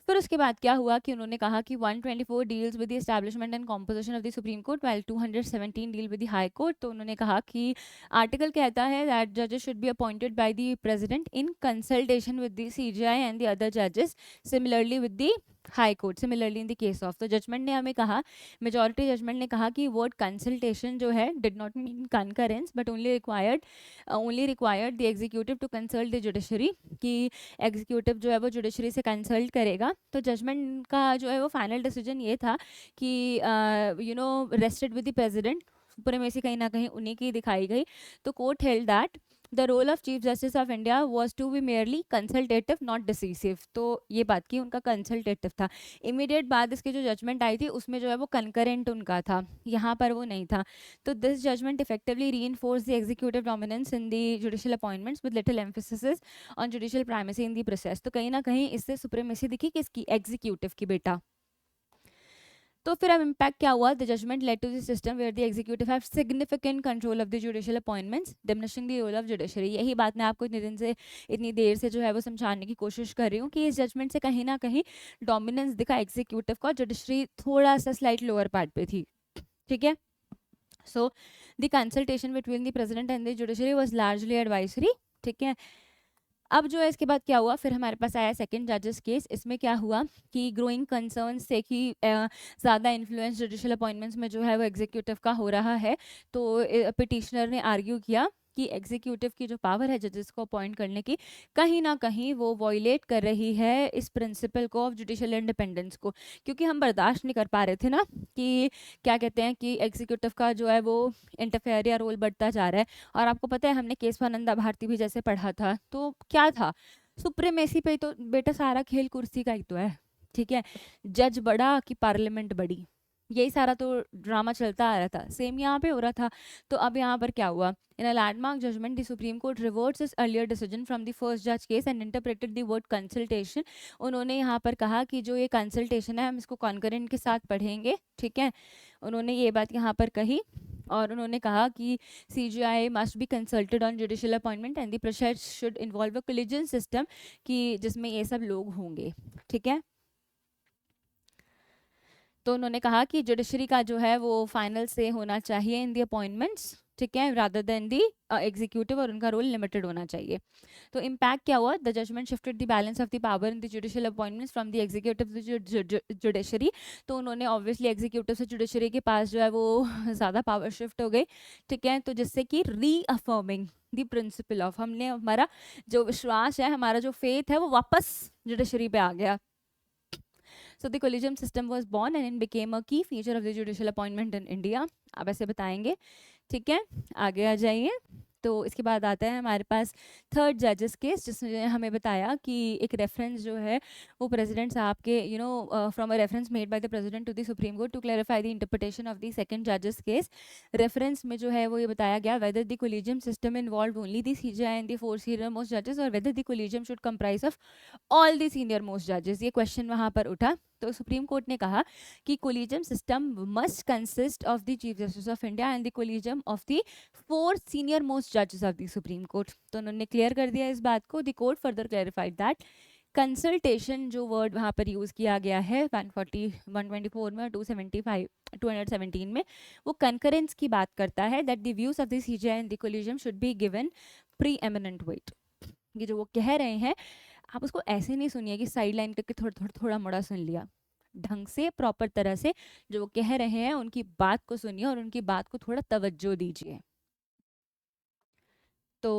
फिर उसके बाद क्या हुआ कि उन्होंने कहा कि 124 deals with the establishment and composition of the supreme court while 217 deal with the high court. तो उन्होंने कहा कि आर्टिकल कहता है दैट जजेस should be appointed by the president in consultation with the CGI and the other जजेस, similarly with the high court, similarly in the case of. तो judgement ने हमें कहा, मेजॉरिटी जजमेंट ने कहा कि वर्ड कंसल्टेशन जो है did not mean concurrence but only required the executive to consult the judiciary, कि एग्जीक्यूटिव जो है वो जुडिशरी से कंसल्ट करेगा। तो जजमेंट का जो है वो फाइनल डिसीजन ये था कि rested with the president, supremacy कहीं ना कहीं उन्हीं की दिखाई गई। तो court held that the role of chief justice of India was to be merely consultative not decisive. तो ये बात की उनका कंसल्टेटिव था। इमीडिएट बाद इसकी जो जजमेंट आई थी उसमें जो है वो कंकरेंट उनका था, यहाँ पर वो नहीं था। तो this judgment effectively reinforce the executive dominance in the judicial appointments with little emphasis on judicial primacy in the process. तो कहीं ना कहीं इससे सुप्रीमेसी दिखी किसकी, एग्जीक्यूटिव की बेटा। तो फिर अब इम्पैक्ट क्या हुआ, the judgment led to the system where the executive have significant control of the judicial appointments, diminishing the role of judiciary. यही बात मैं आपको इतनी देर से जो है वो समझाने की कोशिश कर रही हूँ कि इस जजमेंट से कहीं ना कहीं डोमिनेंस दिखा एग्जीक्यूटिव का, जुडिशरी थोड़ा सा स्लाइट लोअर पार्ट पे थी। ठीक है, so the consultation between the president and the judiciary was largely advisory. ठीक है, अब जो है इसके बाद क्या हुआ, फिर हमारे पास आया सेकंड जजेस केस। इसमें क्या हुआ कि ग्रोइंग कंसर्न से कि ज़्यादा इन्फ्लुएंस जुडिशियल अपॉइंटमेंट्स में जो है वो एग्जीक्यूटिव का हो रहा है। तो पिटिशनर ने आर्ग्यू किया कि एग्जीक्यूटिव की जो पावर है जजेस को अपॉइंट करने की, कहीं ना कहीं वो वॉयलेट कर रही है इस प्रिंसिपल को ऑफ जुडिशियल इंडिपेंडेंस को। क्योंकि हम बर्दाश्त नहीं कर पा रहे थे ना कि क्या कहते हैं कि एग्जीक्यूटिव का जो है वो इंटरफेयर या रोल बढ़ता जा रहा है। और आपको पता है हमने केस नंदा भारती भी जैसे पढ़ा था, तो क्या था, सुप्रीमेसी पे तो बेटा सारा खेल कुर्सी का ही तो है। ठीक है, जज बड़ा कि पार्लियामेंट बड़ी, यही सारा तो ड्रामा चलता आ रहा था, सेम यहाँ पे हो रहा था। तो अब यहाँ पर क्या हुआ, in a landmark judgment the supreme Court reverts its earlier decision from the first जज case and interpreted the word consultation. उन्होंने यहाँ पर कहा कि जो ये कंसल्टेशन है हम इसको कॉन्करेंट के साथ पढ़ेंगे। ठीक है, उन्होंने ये बात यहाँ पर कही और उन्होंने कहा कि CJI must be consulted on judicial appointment and the process should involve a collegium system, कि जिसमें ये सब लोग होंगे। ठीक है, तो उन्होंने कहा कि जुडिशरी का जो है वो फाइनल से होना चाहिए इन दी अपॉइंटमेंट्स। ठीक है, रादर देन दी एग्जीक्यूटिव, और उनका रोल लिमिटेड होना चाहिए। तो इम्पैक्ट क्या हुआ, the judgment shifted the balance of the power in the judicial appointments from the executive to judiciary. तो उन्होंने ऑब्वियसली एग्जीक्यूटिव से जुडिशरी के पास जो है वो ज़्यादा पावर शिफ्ट हो गई। ठीक है, तो जिससे कि रीअफर्मिंग द प्रिंसिपल ऑफ, हमने हमारा जो विश्वास है, हमारा जो फेथ है वो वापस जुडिशरी पे आ गया। So the collegium system was born and it became a key feature of the judicial appointment in India. अब ऐसे बताएंगे। ठीक है, आगे आ जाइए। तो इसके बाद आता है हमारे पास थर्ड जजेस केस, जिसने हमें बताया कि एक रेफरेंस जो है वो प्रेसिडेंट साहब के from a reference made by the president to the supreme court to clarify the interpretation of the second जजेस केस। रेफरेंस में जो है वो ये बताया गया whether the collegium system involve only the CJI and the four senior most जजेस और whether the collegium should comprise of all the senior most जजेस। ये क्वेश्चन वहां पर उठा। तो सुप्रीम कोर्ट ने कहा कि collegium system must consist of the chief justice of India and the collegium of the four senior most जजेस ऑफ द सुप्रीम कोर्ट। तो उन्होंने क्लियर कर दिया इस बात को। The court further clarified that consultation जो वर्ड वहाँ पर यूज़ किया गया है 140 124 में और 275 217 में, वो कंकरेंस की बात करता है that the views of the CJI and the collegium should be given preeminent weight. ये जो वो कह रहे हैं, आप उसको ऐसे नहीं सुनिए कि साइड लाइन करके थोड़ा मोड़ा सुन लिया। ढंग से प्रॉपर तरह से जो वो कह रहे हैं उनकी बात को सुनिए और उनकी बात को थोड़ा तवज्जो दीजिए। तो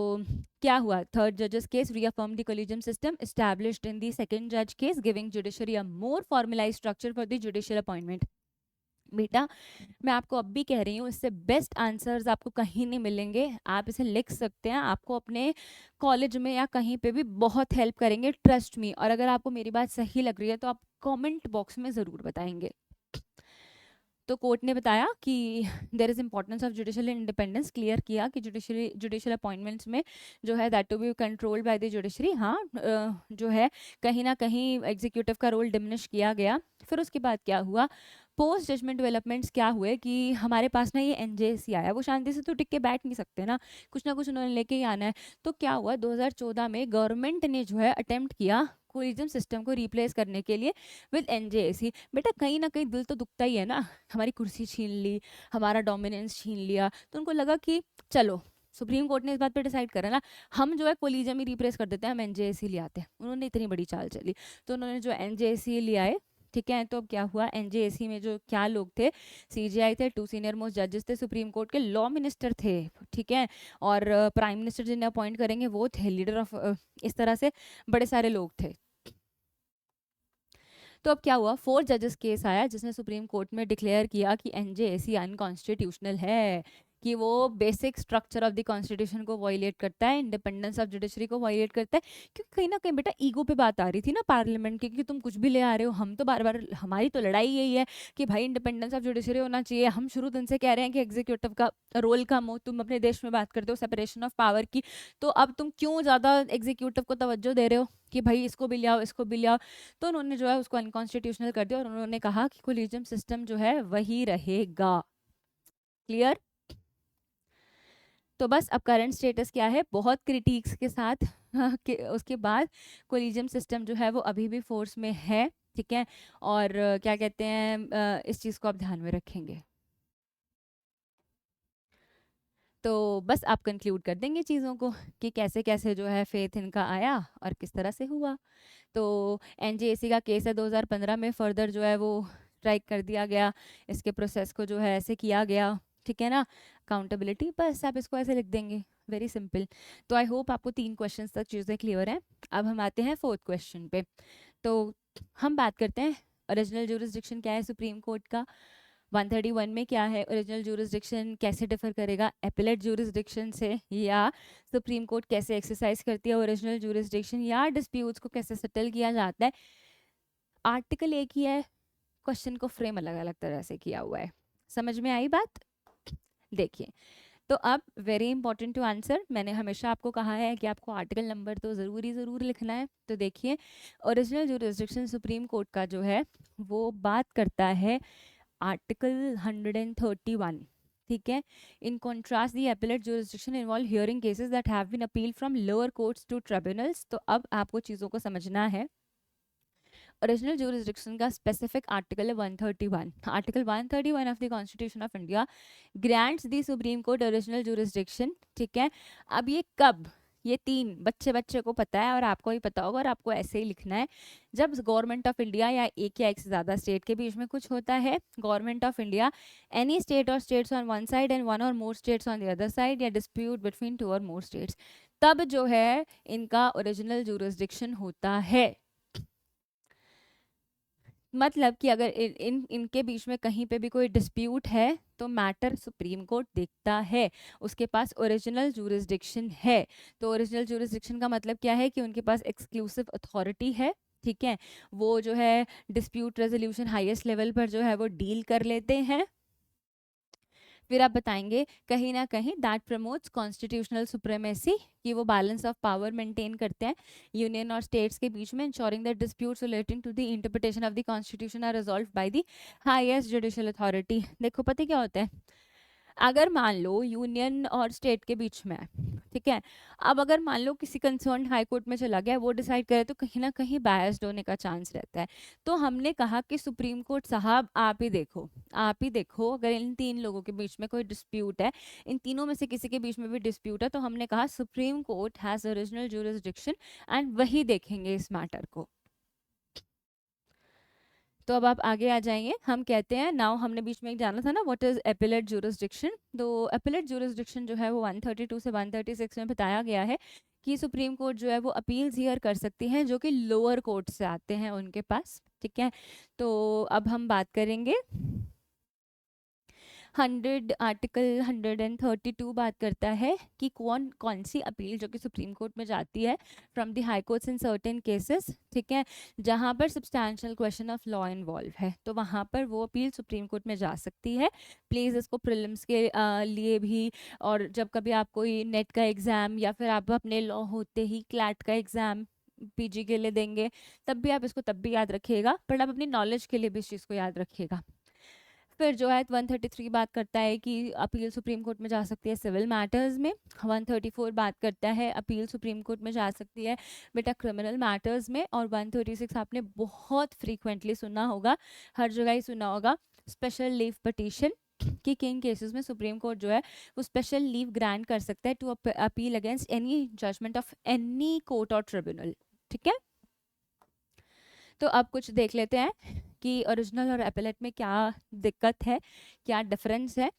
क्या हुआ? थर्ड जजेस case reaffirm the collegium system established in the second जज case giving judiciary a more formalised structure for the judicial appointment. बेटा मैं आपको अब भी कह रही हूँ, इससे बेस्ट आंसर्स आपको कहीं नहीं मिलेंगे। आप इसे लिख सकते हैं, आपको अपने कॉलेज में या कहीं पे भी बहुत हेल्प करेंगे, ट्रस्ट मी। और अगर आपको मेरी बात सही लग रही है तो आप कमेंट बॉक्स में ज़रूर बताएंगे। तो कोर्ट ने बताया कि there is importance of judicial independence, clear किया कि जुडिशियल अपॉइंटमेंट्स में जो है that to be controlled by the judiciary. हाँ जो है कहीं ना कहीं एग्जीक्यूटिव का रोल डिमिनिश किया गया। फिर उसके बाद क्या हुआ, पोस्ट जजमेंट डेवलपमेंट्स क्या हुए कि हमारे पास ना ये एनजेसी आया। वो शांति से तो टिक के बैठ नहीं सकते ना, कुछ ना कुछ उन्होंने लेके ही आना है। तो क्या हुआ, 2014 में गवर्नमेंट ने जो है अटेम्प्ट किया कोलिजियम सिस्टम को रिप्लेस करने के लिए विद एनजेसी। बेटा कहीं ना कहीं दिल तो दुखता ही है ना, हमारी कुर्सी छीन ली, हमारा डोमिनेंस छीन लिया। तो उनको लगा कि चलो, सुप्रीम कोर्ट ने इस बात पे डिसाइड करा ना, हम जो है कोलिजियम ही रिप्लेस कर देते हैं, हम एनजेसी ले आते हैं। उन्होंने इतनी बड़ी चाल चली, तो उन्होंने जो एनजेसी ले आए। ठीक है, तो अब क्या हुआ, एनजेएसी में जो क्या लोग थे, सीजीआई थे, टू सीनियर मोस्ट जजेस थे, सुप्रीम कोर्ट के लॉ मिनिस्टर थे, ठीक है, और प्राइम मिनिस्टर जिन्हें अपॉइंट करेंगे वो थे, लीडर ऑफ, इस तरह से बड़े सारे लोग थे। तो अब क्या हुआ, 4 जजेस केस आया जिसने सुप्रीम कोर्ट में डिक्लेयर किया कि एनजेएसी अनकॉन्स्टिट्यूशनल है, कि वो basic structure of the constitution को वायलेट करता है, इंडिपेंडेंस ऑफ जुडिशरी को वायलेट करता है। क्योंकि कहीं ना कहीं बेटा ईगो पे बात आ रही थी ना पार्लियामेंट की, कि तुम कुछ भी ले आ रहे हो, हम तो बार बार, हमारी तो लड़ाई यही है कि भाई इंडिपेंडेंस ऑफ जुडिशरी होना चाहिए। हम शुरू दिन से कह रहे हैं कि एग्जीक्यूटिव का रोल कम हो, तुम अपने देश में बात करते हो सेपरेशन ऑफ पावर की, तो अब तुम क्यों ज़्यादा एग्जीक्यूटिव को तवज्जो दे रहे हो कि भाई इसको भी ले आओ, इसको भी ले आओ। तो उन्होंने जो है उसको अनकॉन्स्टिट्यूशनल कर दिया और उन्होंने कहा कि कोलिजियम सिस्टम जो है वही रहेगा। क्लियर? तो बस अब करंट स्टेटस क्या है, बहुत क्रिटिक्स के साथ उसके बाद कोलिजियम सिस्टम जो है वो अभी भी फोर्स में है। ठीक है, और क्या कहते हैं, इस चीज़ को आप ध्यान में रखेंगे। तो बस आप कंक्लूड कर देंगे चीज़ों को कि कैसे कैसे जो है फेथ इनका आया और किस तरह से हुआ। तो एनजेएसी का केस है 2015 में, फर्दर जो है वो स्ट्राइक कर दिया गया, इसके प्रोसेस को जो है ऐसे किया गया। ठीक है ना, अकाउंटेबिलिटी, बस आप इसको ऐसे लिख देंगे, वेरी सिंपल। तो आई होप आपको 3 क्वेश्चन तक चीज़ें क्लियर हैं। अब हम आते हैं 4th क्वेश्चन पे। तो हम बात करते हैं ओरिजिनल ज्यूरिसडिक्शन क्या है सुप्रीम कोर्ट का, 131 में क्या है ओरिजिनल ज्यूरिसडिक्शन, कैसे डिफर करेगा एपेलेट ज्यूरिसडिक्शन से, या सुप्रीम कोर्ट कैसे एक्सरसाइज करती है ओरिजिनल ज्यूरिसडिक्शन, या डिस्प्यूट्स को कैसे सेटल किया जाता है। आर्टिकल एक ही है, क्वेश्चन को फ्रेम अलग अलग तरह से किया हुआ है। समझ में आई बात? देखिए, तो अब वेरी इंपॉर्टेंट टू आंसर, मैंने हमेशा आपको कहा है कि आपको आर्टिकल नंबर तो ज़रूर लिखना है। तो देखिए, ओरिजिनल ज्यूरिसडिक्शन सुप्रीम कोर्ट का जो है वो बात करता है आर्टिकल 131। ठीक है, in contrast the appellate jurisdiction involve hearing cases that have been appealed from lower courts to tribunals. तो अब आपको चीज़ों को समझना है। ओरिजिनल ज्यूरिसडिक्शन का स्पेसिफिक आर्टिकल है 131। Article 131 of the constitution of India grants the supreme Court original jurisdiction. ठीक है, अब ये कब, ये 3 बच्चे को पता है और आपको ही पता होगा, और आपको ऐसे ही लिखना है, जब गवर्नमेंट ऑफ इंडिया या एक से ज़्यादा स्टेट के बीच में कुछ होता है, government of India, any state or states on one side and one or more states on the other side, या dispute between 2 or more states, तब जो है इनका ओरिजिनल ज्यूरिसडिक्शन होता है। मतलब कि अगर इनके बीच में कहीं पे भी कोई डिस्प्यूट है तो मैटर सुप्रीम कोर्ट देखता है, उसके पास ओरिजिनल जूरिसडिक्शन है। तो ओरिजिनल जूरिसडिक्शन का मतलब क्या है कि उनके पास एक्सक्लूसिव अथॉरिटी है, ठीक है। वो जो है डिस्प्यूट रेजोल्यूशन हाईएस्ट लेवल पर जो है वो डील कर लेते हैं। फिर आप बताएंगे कहीं ना कहीं दैट प्रमोट्स कॉन्स्टिट्यूशनल सुप्रीमेसी, कि वो बैलेंस ऑफ पावर मेंटेन करते हैं यूनियन और स्टेट्स के बीच में, ensuring that disputes relating to the interpretation of the Constitution are resolved by the highest judicial authority. देखो पता है क्या होता है, अगर मान लो यूनियन और स्टेट के बीच में है, ठीक है, अब अगर मान लो किसी कंसर्न हाई कोर्ट में चला गया, वो डिसाइड करे, तो कहीं ना कहीं बायस्ड होने का चांस रहता है। तो हमने कहा कि सुप्रीम कोर्ट साहब आप ही देखो, आप ही देखो, अगर इन तीन लोगों के बीच में कोई डिस्प्यूट है, इन तीनों में से किसी के बीच में भी डिस्प्यूट है, तो हमने कहा supreme Court has original jurisdiction and वही देखेंगे इस मैटर को। तो अब आप आगे आ जाइए, हम कहते हैं नाउ, हमने बीच में एक जाना था ना व्हाट इज एपिलेट जुरिसडिक्शन। तो एपिलेट जुरिसडिक्शन जो है वो 132 से 136 में बताया गया है कि सुप्रीम कोर्ट जो है वो अपील्स हियर कर सकती हैं जो कि लोअर कोर्ट से आते हैं उनके पास, ठीक है। तो अब हम बात करेंगे 132 बात करता है कि कौन कौन सी अपील जो कि सुप्रीम कोर्ट में जाती है from the high courts in certain cases, ठीक है, जहां पर substantial question of law involve है, तो वहां पर वो अपील सुप्रीम कोर्ट में जा सकती है। प्लीज़ इसको प्रीलिम्स के लिए भी, और जब कभी आप कोई नेट का एग्ज़ाम या फिर आप अपने लॉ होते ही क्लैट का एग्ज़ाम पीजी के लिए देंगे, तब भी आप इसको तब भी याद रखिएगा, पर आप अपनी नॉलेज के लिए भी इस चीज़ को याद रखिएगा। फिर जो है 133 बात करता है कि अपील सुप्रीम कोर्ट में जा सकती है सिविल मैटर्स में। 134 बात करता है अपील सुप्रीम कोर्ट में जा सकती है बेटा क्रिमिनल मैटर्स में। और 136 आपने बहुत फ्रीक्वेंटली सुना होगा, हर जगह ही सुना होगा, स्पेशल लीव पटिशन, कि किन केसेस में सुप्रीम कोर्ट जो है वो स्पेशल लीव ग्रांट कर सकता है to appeal against any judgment of any court और ट्रिब्यूनल, ठीक है। तो अब कुछ देख लेते हैं कि ओरिजिनल और एपेलेट में क्या दिक्कत है, क्या डिफरेंस है।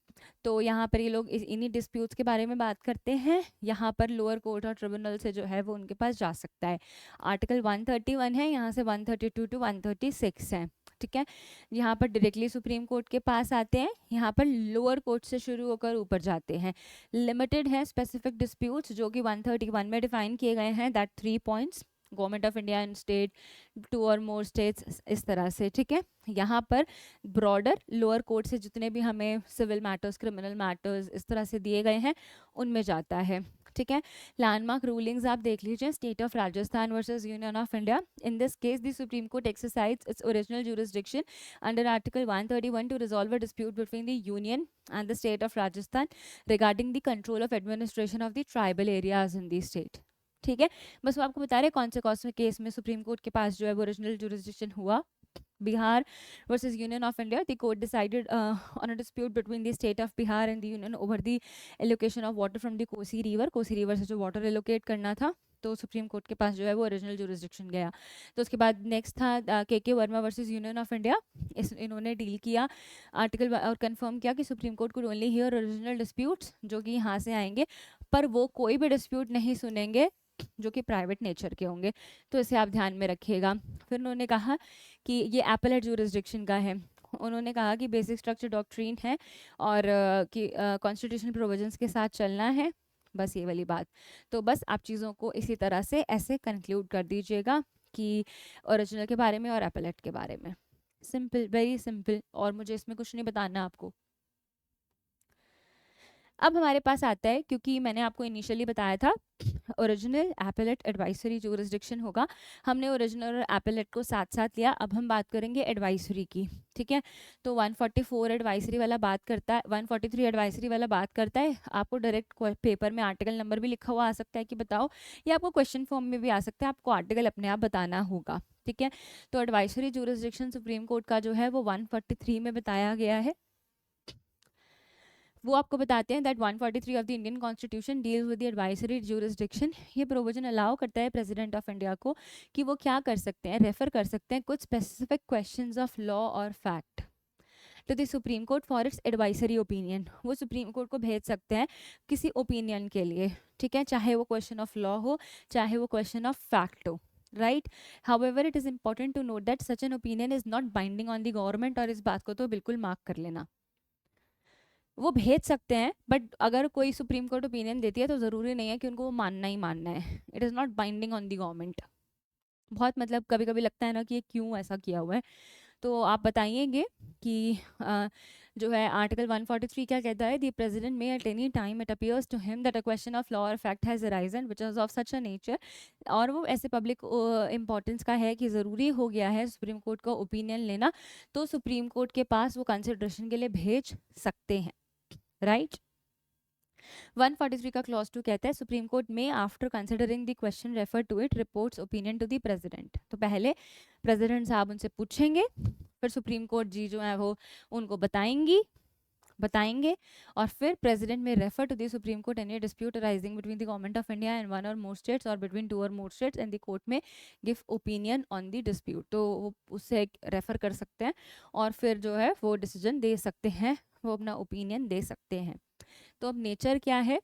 तो यहाँ पर ये लोग इन्हीं डिस्प्यूट्स के बारे में बात करते हैं। यहाँ पर लोअर कोर्ट और ट्रिब्यूनल से जो है वो उनके पास जा सकता है। आर्टिकल 131 है, यहाँ से 132 टू 136 है, ठीक है। यहाँ पर डायरेक्टली सुप्रीम कोर्ट के पास आते हैं, यहाँ पर लोअर कोर्ट से शुरू होकर ऊपर जाते हैं। लिमिटेड है स्पेसिफिक डिस्प्यूट्स जो कि 131 में डिफाइन किए गए हैं, that 3 points, government of India and state, 2 or more states, इस तरह से, ठीक है। यहाँ पर ब्रॉडर लोअर कोर्ट से जितने भी हमें सिविल मैटर्स, क्रिमिनल मैटर्स इस तरह से दिए गए हैं उनमें जाता है, ठीक है। लैंडमार्क रूलिंग्स आप देख लीजिए, State of Rajasthan versus union of India. In this case the supreme Court exercise its original jurisdiction under article 131 to resolve a dispute between the union and the state of Rajasthan regarding the control of administration of the tribal areas in the state, ठीक है। बस वो आपको बता रहे कौन से case में सुप्रीम कोर्ट के पास जो है वो ओरिजिनल जुरिसडिक्शन हुआ। Bihar versus Union of India, the court decided on a dispute between the state of Bihar and the union over the allocation of water from the Kosi River. Kosi River से जो water allocate करना था, तो Supreme court के पास जो है वो original jurisdiction गया। तो उसके बाद नेक्स्ट था के Verma versus union of India. इन्होंने डील किया आर्टिकल और कंफर्म किया कि supreme court could only here original disputes जो कि यहाँ से आएंगे, पर वो कोई भी डिस्प्यूट नहीं सुनेंगे जो कि प्राइवेट नेचर के होंगे, तो इसे आप ध्यान में रखिएगा। फिर उन्होंने कहा कि ये एपेलेट जुरिसडिक्शन का है। उन्होंने कहा कि बेसिक स्ट्रक्चर डॉक्ट्रीन है और कि कॉन्स्टिट्यूशनल प्रोविजंस के साथ चलना है, बस ये वाली बात। तो बस आप चीज़ों को इसी तरह से ऐसे कंक्लूड कर दीजिएगा कि ओरिजिनल के बारे में और एपेलेट के बारे में। सिंपल, वेरी सिंपल, और मुझे इसमें कुछ नहीं बताना आपको। अब हमारे पास आता है, क्योंकि मैंने आपको इनिशियली बताया था ओरिजिनल, एपेलेट, एडवाइसरी जुरिसडिक्शन होगा, हमने ओरिजिनल और एपेलेट को साथ साथ लिया। अब हम बात करेंगे एडवाइसरी की, ठीक है। तो 144 एडवाइसरी वाला बात करता है, 143 एडवाइसरी वाला बात करता है। आपको डायरेक्ट पेपर में आर्टिकल नंबर भी लिखा हुआ आ सकता है कि बताओ, या आपको क्वेश्चन फॉर्म में भी आ सकता है, आपको आर्टिकल अपने आप बताना होगा, ठीक है। तो एडवाइसरी जुरिसडिक्शन सुप्रीम कोर्ट का जो है वो 143 में बताया गया है। वो आपको बताते हैं that 143 of the Indian constitution deals with the advisory jurisdiction. ये प्रोविजन अलाउ करता है प्रेसिडेंट ऑफ इंडिया को कि वो क्या कर सकते हैं, रेफर कर सकते हैं कुछ स्पेसिफिक क्वेश्चंस ऑफ लॉ और fact to the supreme Court for its advisory opinion. वो सुप्रीम कोर्ट को भेज सकते हैं किसी ओपिनियन के लिए, ठीक है, चाहे वो क्वेश्चन ऑफ लॉ हो, चाहे वो क्वेश्चन ऑफ फैक्ट हो, right. However it is important to note that such an opinion is not binding on the government, और इस बात को तो बिल्कुल मार्क कर लेना। वो भेज सकते हैं, बट अगर कोई सुप्रीम कोर्ट ओपिनियन देती है तो ज़रूरी नहीं है कि उनको वो मानना ही मानना है। It is not binding on the government. बहुत मतलब कभी कभी लगता है ना कि ये क्यों ऐसा किया हुआ है। तो आप बताइएंगे कि जो है आर्टिकल 143 क्या कहता है, the president may at any time it appears to him that a question of law और fact has arisen which is of such a nature, और वो ऐसे पब्लिक इंपॉर्टेंस का है कि ज़रूरी हो गया है सुप्रीम कोर्ट का ओपिनियन लेना, तो सुप्रीम कोर्ट के पास वो कंसिडरेशन के लिए भेज सकते हैं, राइट। 143 का क्लॉज 2 कहता है सुप्रीम कोर्ट में after considering the question refer to it reports opinion to the president. तो पहले प्रेसिडेंट साहब उनसे पूछेंगे, फिर सुप्रीम कोर्ट जी जो है वो उनको बताएंगे, और फिर president may refer to the supreme Court any dispute arising between the government of India and one or more states or between two or more states and the court may give opinion on the dispute. तो वो उससे refer कर सकते हैं और फिर जो है वो डिसीजन दे सकते हैं, वो अपना ओपिनियन दे सकते हैं। तो अब नेचर क्या है,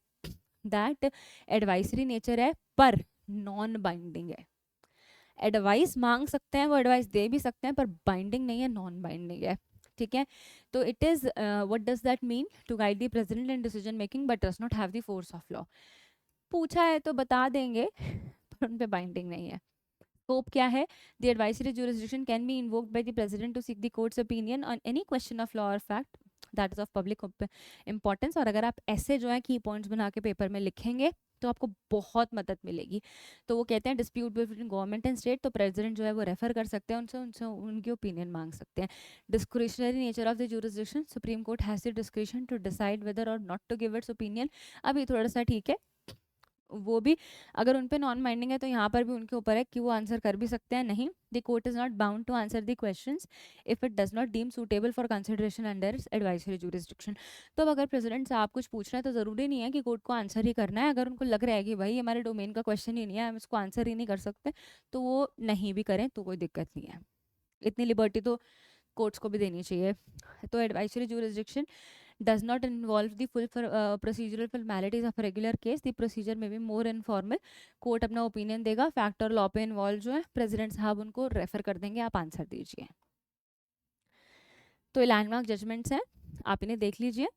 दैट एडवाइसरी नेचर है पर नॉन बाइंडिंग है। एडवाइस मांग सकते हैं, वो एडवाइस दे भी सकते हैं, पर बाइंडिंग नहीं है, नॉन बाइंडिंग है, ठीक है। तो it is what does that mean, to guide the president in decision making but does not have the force of law. पूछा है तो बता देंगे पर उन पे बाइंडिंग नहीं है। स्कोप क्या है, the advisory jurisdiction can be invoked by the president to seek the court's opinion on any question of law और fact that is of public importance. और अगर आप ऐसे जो है की पॉइंट्स बना के पेपर में लिखेंगे तो आपको बहुत मदद मिलेगी। तो वो कहते हैं dispute between government and state, तो प्रेसिडेंट जो है वो रेफर कर सकते हैं उनसे उनसे उनकी ओपिनियन मांग सकते हैं। Discretionary nature of the jurisdiction, Supreme Court has the discretion to decide whether or not to give its opinion. अब ये थोड़ा सा ठीक है, वो भी अगर उन पे नॉन माइंडिंग है तो यहाँ पर भी उनके ऊपर है कि वो आंसर कर भी सकते हैं नहीं। The court is not bound to answer the questions if it does not deem suitable for consideration under its advisory jurisdiction। तो अब अगर प्रेसिडेंट साहब कुछ पूछ रहे हैं तो ज़रूरी नहीं है कि कोर्ट को आंसर ही करना है। अगर उनको लग रहा है कि भाई हमारे डोमेन का क्वेश्चन ही नहीं है, हम इसको आंसर ही नहीं कर सकते, तो वो नहीं भी करें तो कोई दिक्कत नहीं है। इतनी लिबर्टी तो कोर्ट्स को भी देनी चाहिए। तो advisory jurisdiction does not involve the full procedural formalities of a regular case. The procedure may be more informal. Court अपना ओपिनियन देगा, फैक्ट और लॉ पे इन्वॉल्व जो है प्रेसिडेंट साहब उनको रेफर कर देंगे, आप आंसर दीजिए। तो लैंडमार्क जजमेंट्स हैं, आप इन्हें देख लीजिए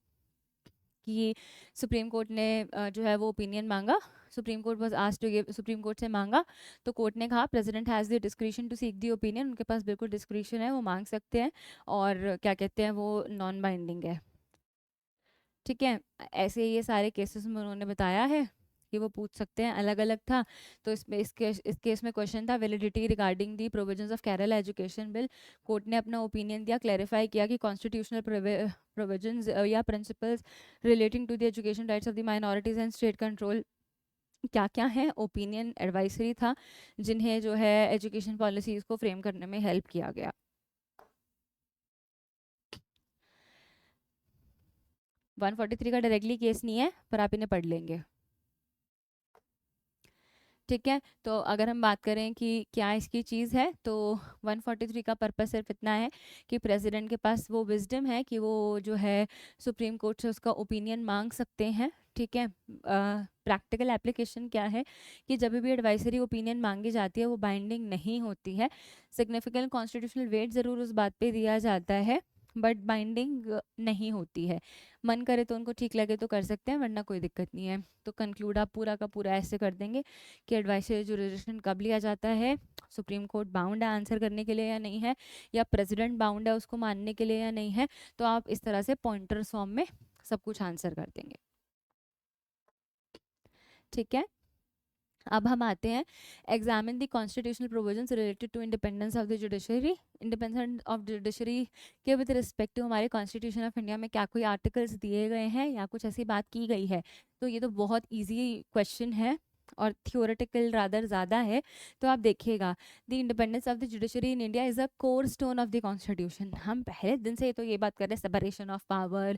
कि सुप्रीम कोर्ट ने जो है वो ओपिनियन मांगा, Supreme Court was asked to give, Supreme Court से मांगा तो कोर्ट ने कहा president has the discretion to seek the opinion, उनके पास बिल्कुल डिस्क्रिशन है, वो मांग सकते हैं, और क्या कहते हैं वो नॉन बाइंडिंग है, ठीक है। ऐसे ये सारे केसेस में उन्होंने बताया है कि वो पूछ सकते हैं, अलग अलग था। तो इसमें इस केस में क्वेश्चन था validity regarding the provisions of Kerala education bill. Court ने अपना ओपिनियन दिया, क्लैरिफाई किया कि कॉन्स्टिट्यूशनल प्रोविजंस या principles relating to the education rights of the minorities and state control क्या क्या है। ओपिनियन एडवाइसरी था जिन्हें जो है एजुकेशन पॉलिसीज को फ्रेम करने में हेल्प किया गया। 143 का डायरेक्टली केस नहीं है पर आप इन्हें पढ़ लेंगे, ठीक है। तो अगर हम बात करें कि क्या इसकी चीज़ है, तो 143 का पर्पस सिर्फ इतना है कि प्रेसिडेंट के पास वो विजडम है कि वो जो है सुप्रीम कोर्ट से उसका ओपिनियन मांग सकते हैं, ठीक है। प्रैक्टिकल एप्लीकेशन क्या है कि जब भी एडवाइसरी ओपिनियन मांगी जाती है वो बाइंडिंग नहीं होती है। सिग्निफिकेंट कॉन्स्टिट्यूशनल वेट ज़रूर उस बात पे दिया जाता है बट बाइंडिंग नहीं होती है। मन करे तो उनको ठीक लगे तो कर सकते हैं, वरना कोई दिक्कत नहीं है। तो कंक्लूड आप पूरा का पूरा ऐसे कर देंगे कि एडवाइसरी जुरिस्डिक्शन कब लिया जाता है, सुप्रीम कोर्ट बाउंड है आंसर करने के लिए या नहीं है, या प्रेसिडेंट बाउंड है उसको मानने के लिए या नहीं है। तो आप इस तरह से पॉइंटर फॉर्म में सब कुछ आंसर कर देंगे, ठीक है। अब हम आते हैं examine the constitutional provisions related to independence of the judiciary. Independence of judiciary के विद रिस्पेक्ट टू हमारे कॉन्स्टिट्यूशन ऑफ इंडिया में क्या कोई आर्टिकल्स दिए गए हैं या कुछ ऐसी बात की गई है। तो ये तो बहुत ईजी क्वेश्चन है और थियोरेटिकल रादर ज़्यादा है। तो आप देखिएगा, the independence of the judiciary in India is a core stone of the constitution. हम पहले दिन से तो ये बात कर रहे हैं सेपरेशन ऑफ पावर,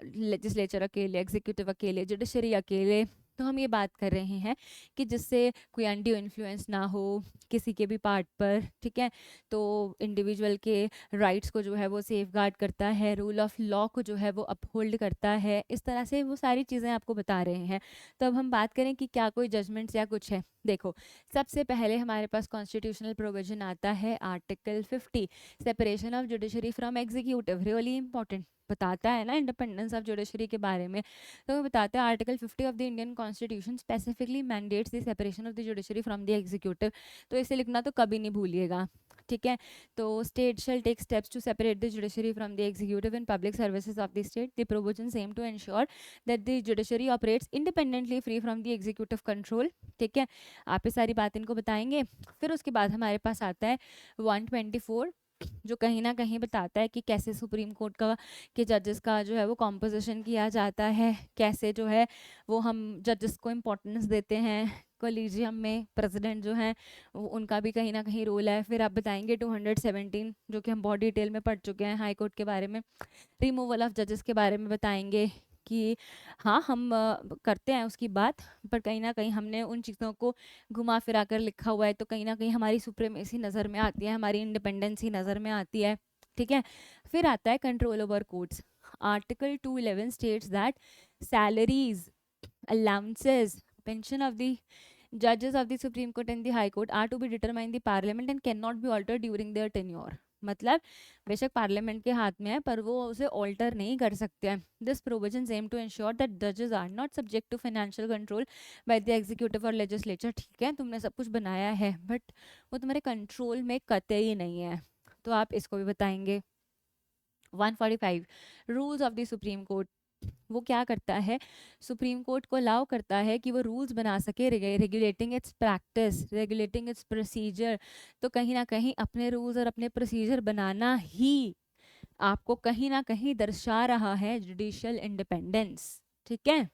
लेजिस्लेचर अकेले, एग्जीक्यूटिव अकेले, जुडिशरी अकेले। तो हम ये बात कर रहे हैं कि जिससे कोई अनड्यू इन्फ्लुएंस ना हो किसी के भी पार्ट पर, ठीक है। तो इंडिविजुअल के राइट्स को जो है वो सेफ गार्ड करता है, रूल ऑफ लॉ को जो है वो अपहोल्ड करता है, इस तरह से वो सारी चीज़ें आपको बता रहे हैं। तो अब हम बात करें कि क्या कोई जजमेंट्स या कुछ है। देखो, सबसे पहले हमारे पास कॉन्स्टिट्यूशनल प्रोविजन आता है article 50, separation of judiciary from executive, really important. बताता है ना इंडिपेंडेंस ऑफ जुडिशरी के बारे में, तो वो बताता है article 50 of the Indian constitution specifically mandates the separation of the judiciary from the executive. तो इसे लिखना तो कभी नहीं भूलिएगा, ठीक है। तो state shall take steps to separate the judiciary from the executive in public services of the state. The provisions aim to ensure that the judiciary operates independently free from the executive control, ठीक है। आप ये सारी बात इनको बताएंगे। फिर उसके बाद हमारे पास आता है 124, जो कहीं ना कहीं बताता है कि कैसे सुप्रीम कोर्ट का के जजेस का जो है वो कॉम्पोजिशन किया जाता है, कैसे जो है वो हम जजेस को इम्पोर्टेंस देते हैं। कोलिजियम में प्रेसिडेंट जो हैं उनका भी कहीं ना कहीं रोल है। फिर आप बताएंगे 217, जो कि हम बहुत डिटेल में पढ़ चुके हैं हाई कोर्ट के बारे में। रिमूवल ऑफ जजेस के बारे में बताएंगे कि हाँ हम करते हैं उसकी बात, पर कहीं ना कहीं हमने उन चीज़ों को घुमा फिरा कर लिखा हुआ है, तो कहीं ना कहीं हमारी सुप्रीमेसी नज़र में आती है, हमारी इंडिपेंडेंसी नज़र में आती है, ठीक है। फिर आता है control over courts. Article 211 states that salaries, allowances, pension of the judges of the Supreme Court and the High Court are to be determined in the Parliament and cannot be altered during their tenure। मतलब बेशक parliament के हाथ में है पर वो उसे alter नहीं कर सकते हैं। This provision aim to ensure that जजेस are not subject to financial control by the executive और लेजिस्लेचर। ठीक है, तुमने सब कुछ बनाया है बट वो तुम्हारे कंट्रोल में कतई नहीं है, तो आप इसको भी बताएंगे। 145 rules of the supreme court. वो क्या करता है, सुप्रीम कोर्ट को अलाउ करता है कि वो रूल्स बना सके regulating it's practice, regulating it's procedure. तो कहीं ना कहीं अपने रूल्स और अपने प्रोसीजर बनाना ही आपको कहीं ना कहीं दर्शा रहा है जुडिशियल इंडिपेंडेंस, ठीक है।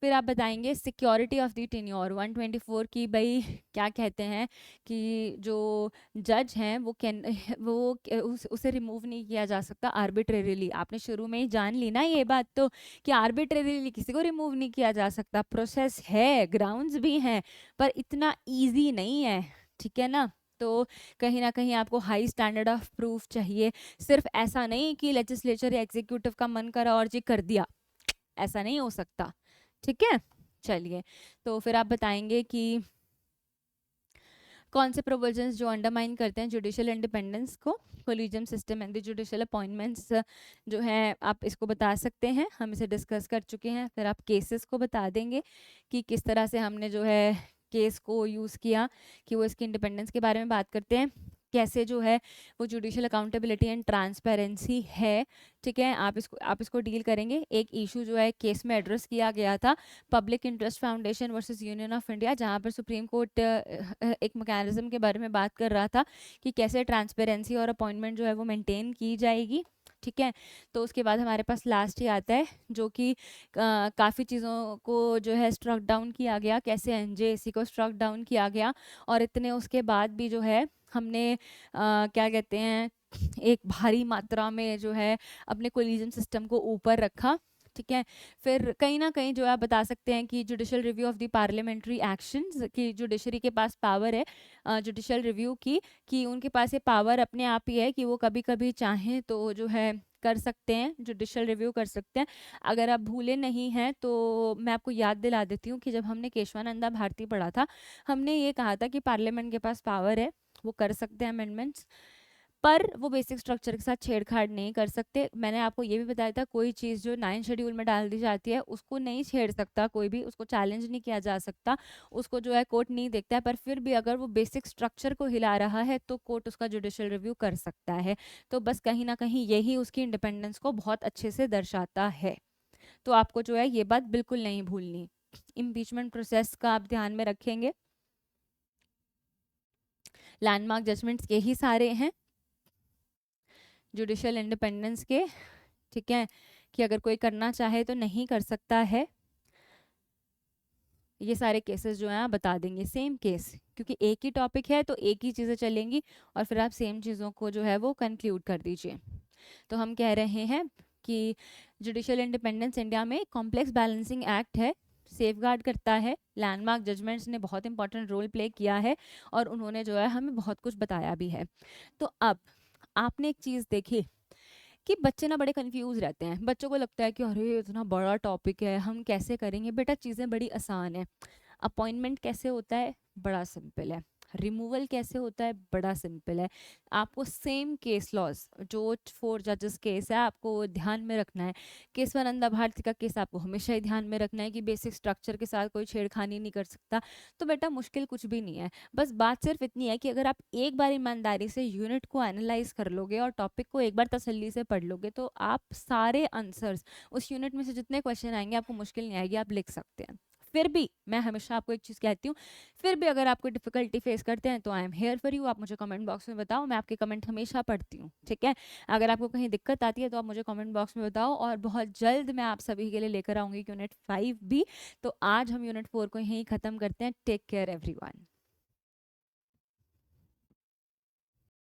फिर आप बताएंगे सिक्योरिटी ऑफ द टेन्योर 124 की भाई क्या कहते हैं कि जो जज हैं वो उसे रिमूव नहीं किया जा सकता आर्बिट्रेरीली। आपने शुरू में ही जान ली ना ये बात तो कि आर्बिट्रेरीली किसी को रिमूव नहीं किया जा सकता। प्रोसेस है, ग्राउंड्स भी हैं, पर इतना ईजी नहीं है, ठीक है ना। तो कहीं ना कहीं आपको हाई स्टैंडर्ड ऑफ प्रूफ चाहिए। सिर्फ ऐसा नहीं कि लेजिस्लेचर या एग्जीक्यूटिव का मन करा और जी कर दिया, ऐसा नहीं हो सकता, ठीक है। चलिए, तो फिर आप बताएंगे कि कौन से प्रोविजंस जो अंडरमाइन करते हैं जुडिशियल इंडिपेंडेंस को। Collegium system and the judicial appointments जो है आप इसको बता सकते हैं, हम इसे डिस्कस कर चुके हैं। फिर आप केसेस को बता देंगे कि किस तरह से हमने जो है केस को यूज़ किया कि वो इसकी इंडिपेंडेंस के बारे में बात करते हैं, कैसे जो है वो जुडिशियल अकाउंटेबिलिटी एंड ट्रांसपेरेंसी है, ठीक है। आप इसको डील करेंगे। एक इशू जो है केस में एड्रेस किया गया था, public interest foundation versus union of India, जहां पर सुप्रीम कोर्ट एक मैकेनिज्म के बारे में बात कर रहा था कि कैसे ट्रांसपेरेंसी और अपॉइंटमेंट जो है वो मेंटेन की जाएगी, ठीक है। तो उसके बाद हमारे पास लास्ट ही आता है जो कि काफ़ी चीज़ों को जो है स्ट्रक डाउन किया गया, कैसे एनजेएसी को स्ट्रक डाउन किया गया, और इतने उसके बाद भी जो है हमने क्या कहते हैं एक भारी मात्रा में जो है अपने कोलिजन सिस्टम को ऊपर रखा, ठीक है। फिर कहीं ना कहीं जो आप बता सकते हैं कि judicial review of the parliamentary actions, कि जुडिशरी के पास पावर है जुडिशियल रिव्यू की, कि उनके पास ये पावर अपने आप ही है कि वो कभी कभी चाहें तो जो है कर सकते हैं, जुडिशियल रिव्यू कर सकते हैं। अगर आप भूले नहीं हैं तो मैं आपको याद दिला देती हूँ कि जब हमने केशवानंदा भारती पढ़ा था, हमने ये कहा था कि पार्लियामेंट के पास पावर है, वो कर सकते हैं अमेंडमेंट्स, पर वो बेसिक स्ट्रक्चर के साथ छेड़छाड़ नहीं कर सकते। मैंने आपको ये भी बताया था कोई चीज़ जो 9 शेड्यूल में डाल दी जाती है उसको नहीं छेड़ सकता कोई भी, उसको चैलेंज नहीं किया जा सकता, उसको जो है कोर्ट नहीं देखता है। पर फिर भी अगर वो बेसिक स्ट्रक्चर को हिला रहा है तो कोर्ट उसका जुडिशियल रिव्यू कर सकता है। तो बस कहीं ना कहीं यही उसकी इंडिपेंडेंस को बहुत अच्छे से दर्शाता है। तो आपको जो है ये बात बिल्कुल नहीं भूलनी। इम्पीचमेंट प्रोसेस का आप ध्यान में रखेंगे। लैंडमार्क जजमेंट्स यही सारे हैं जुडिशियल इंडिपेंडेंस के, ठीक है, कि अगर कोई करना चाहे तो नहीं कर सकता है। ये सारे केसेस जो हैं आप बता देंगे, सेम केस, क्योंकि एक ही टॉपिक है तो एक ही चीज़ें चलेंगी और फिर आप सेम चीज़ों को जो है वो कंक्लूड कर दीजिए। तो हम कह रहे हैं कि जुडिशियल इंडिपेंडेंस इंडिया में कॉम्प्लेक्स बैलेंसिंग एक्ट है, सेफगार्ड करता है। लैंडमार्क जजमेंट्स ने बहुत इंपॉर्टेंट रोल प्ले किया है और उन्होंने जो है हमें बहुत कुछ बताया भी है। तो अब आपने एक चीज़ देखी कि बच्चे ना बड़े कंफ्यूज रहते हैं, बच्चों को लगता है कि अरे इतना बड़ा टॉपिक है हम कैसे करेंगे। बेटा चीज़ें बड़ी आसान है। अपॉइंटमेंट कैसे होता है, बड़ा सिंपल है। रिमूवल कैसे होता है? बड़ा सिंपल है। आपको सेम केस लॉज, जो 4 जजेस केस है, आपको ध्यान में रखना है। केशवानंदा भारती का केस आपको हमेशा ही ध्यान में रखना है कि बेसिक स्ट्रक्चर के साथ कोई छेड़खानी नहीं कर सकता। तो बेटा मुश्किल कुछ भी नहीं है। बस बात सिर्फ इतनी है कि अगर आप एक बार ईमानदारी से यूनिट को एनालाइज कर लोगे और टॉपिक को एक बार तसल्ली से पढ़ लोगे, तो आप सारे आंसर्स उस यूनिट में से जितने क्वेश्चन आएंगे आपको मुश्किल नहीं आएगी, आप लिख सकते हैं। फिर भी मैं हमेशा आपको एक चीज़ कहती हूँ, फिर भी अगर आप कोई डिफिकल्टी फेस करते हैं तो I am here for you. आप मुझे कमेंट बॉक्स में बताओ, मैं आपके कमेंट हमेशा पढ़ती हूँ, ठीक है। अगर आपको कहीं दिक्कत आती है तो आप मुझे कमेंट बॉक्स में बताओ, और बहुत जल्द मैं आप सभी के लिए लेकर आऊँगी यूनिट 5 भी। तो आज हम यूनिट 4 को यहीं ख़त्म करते हैं। Take care everyone.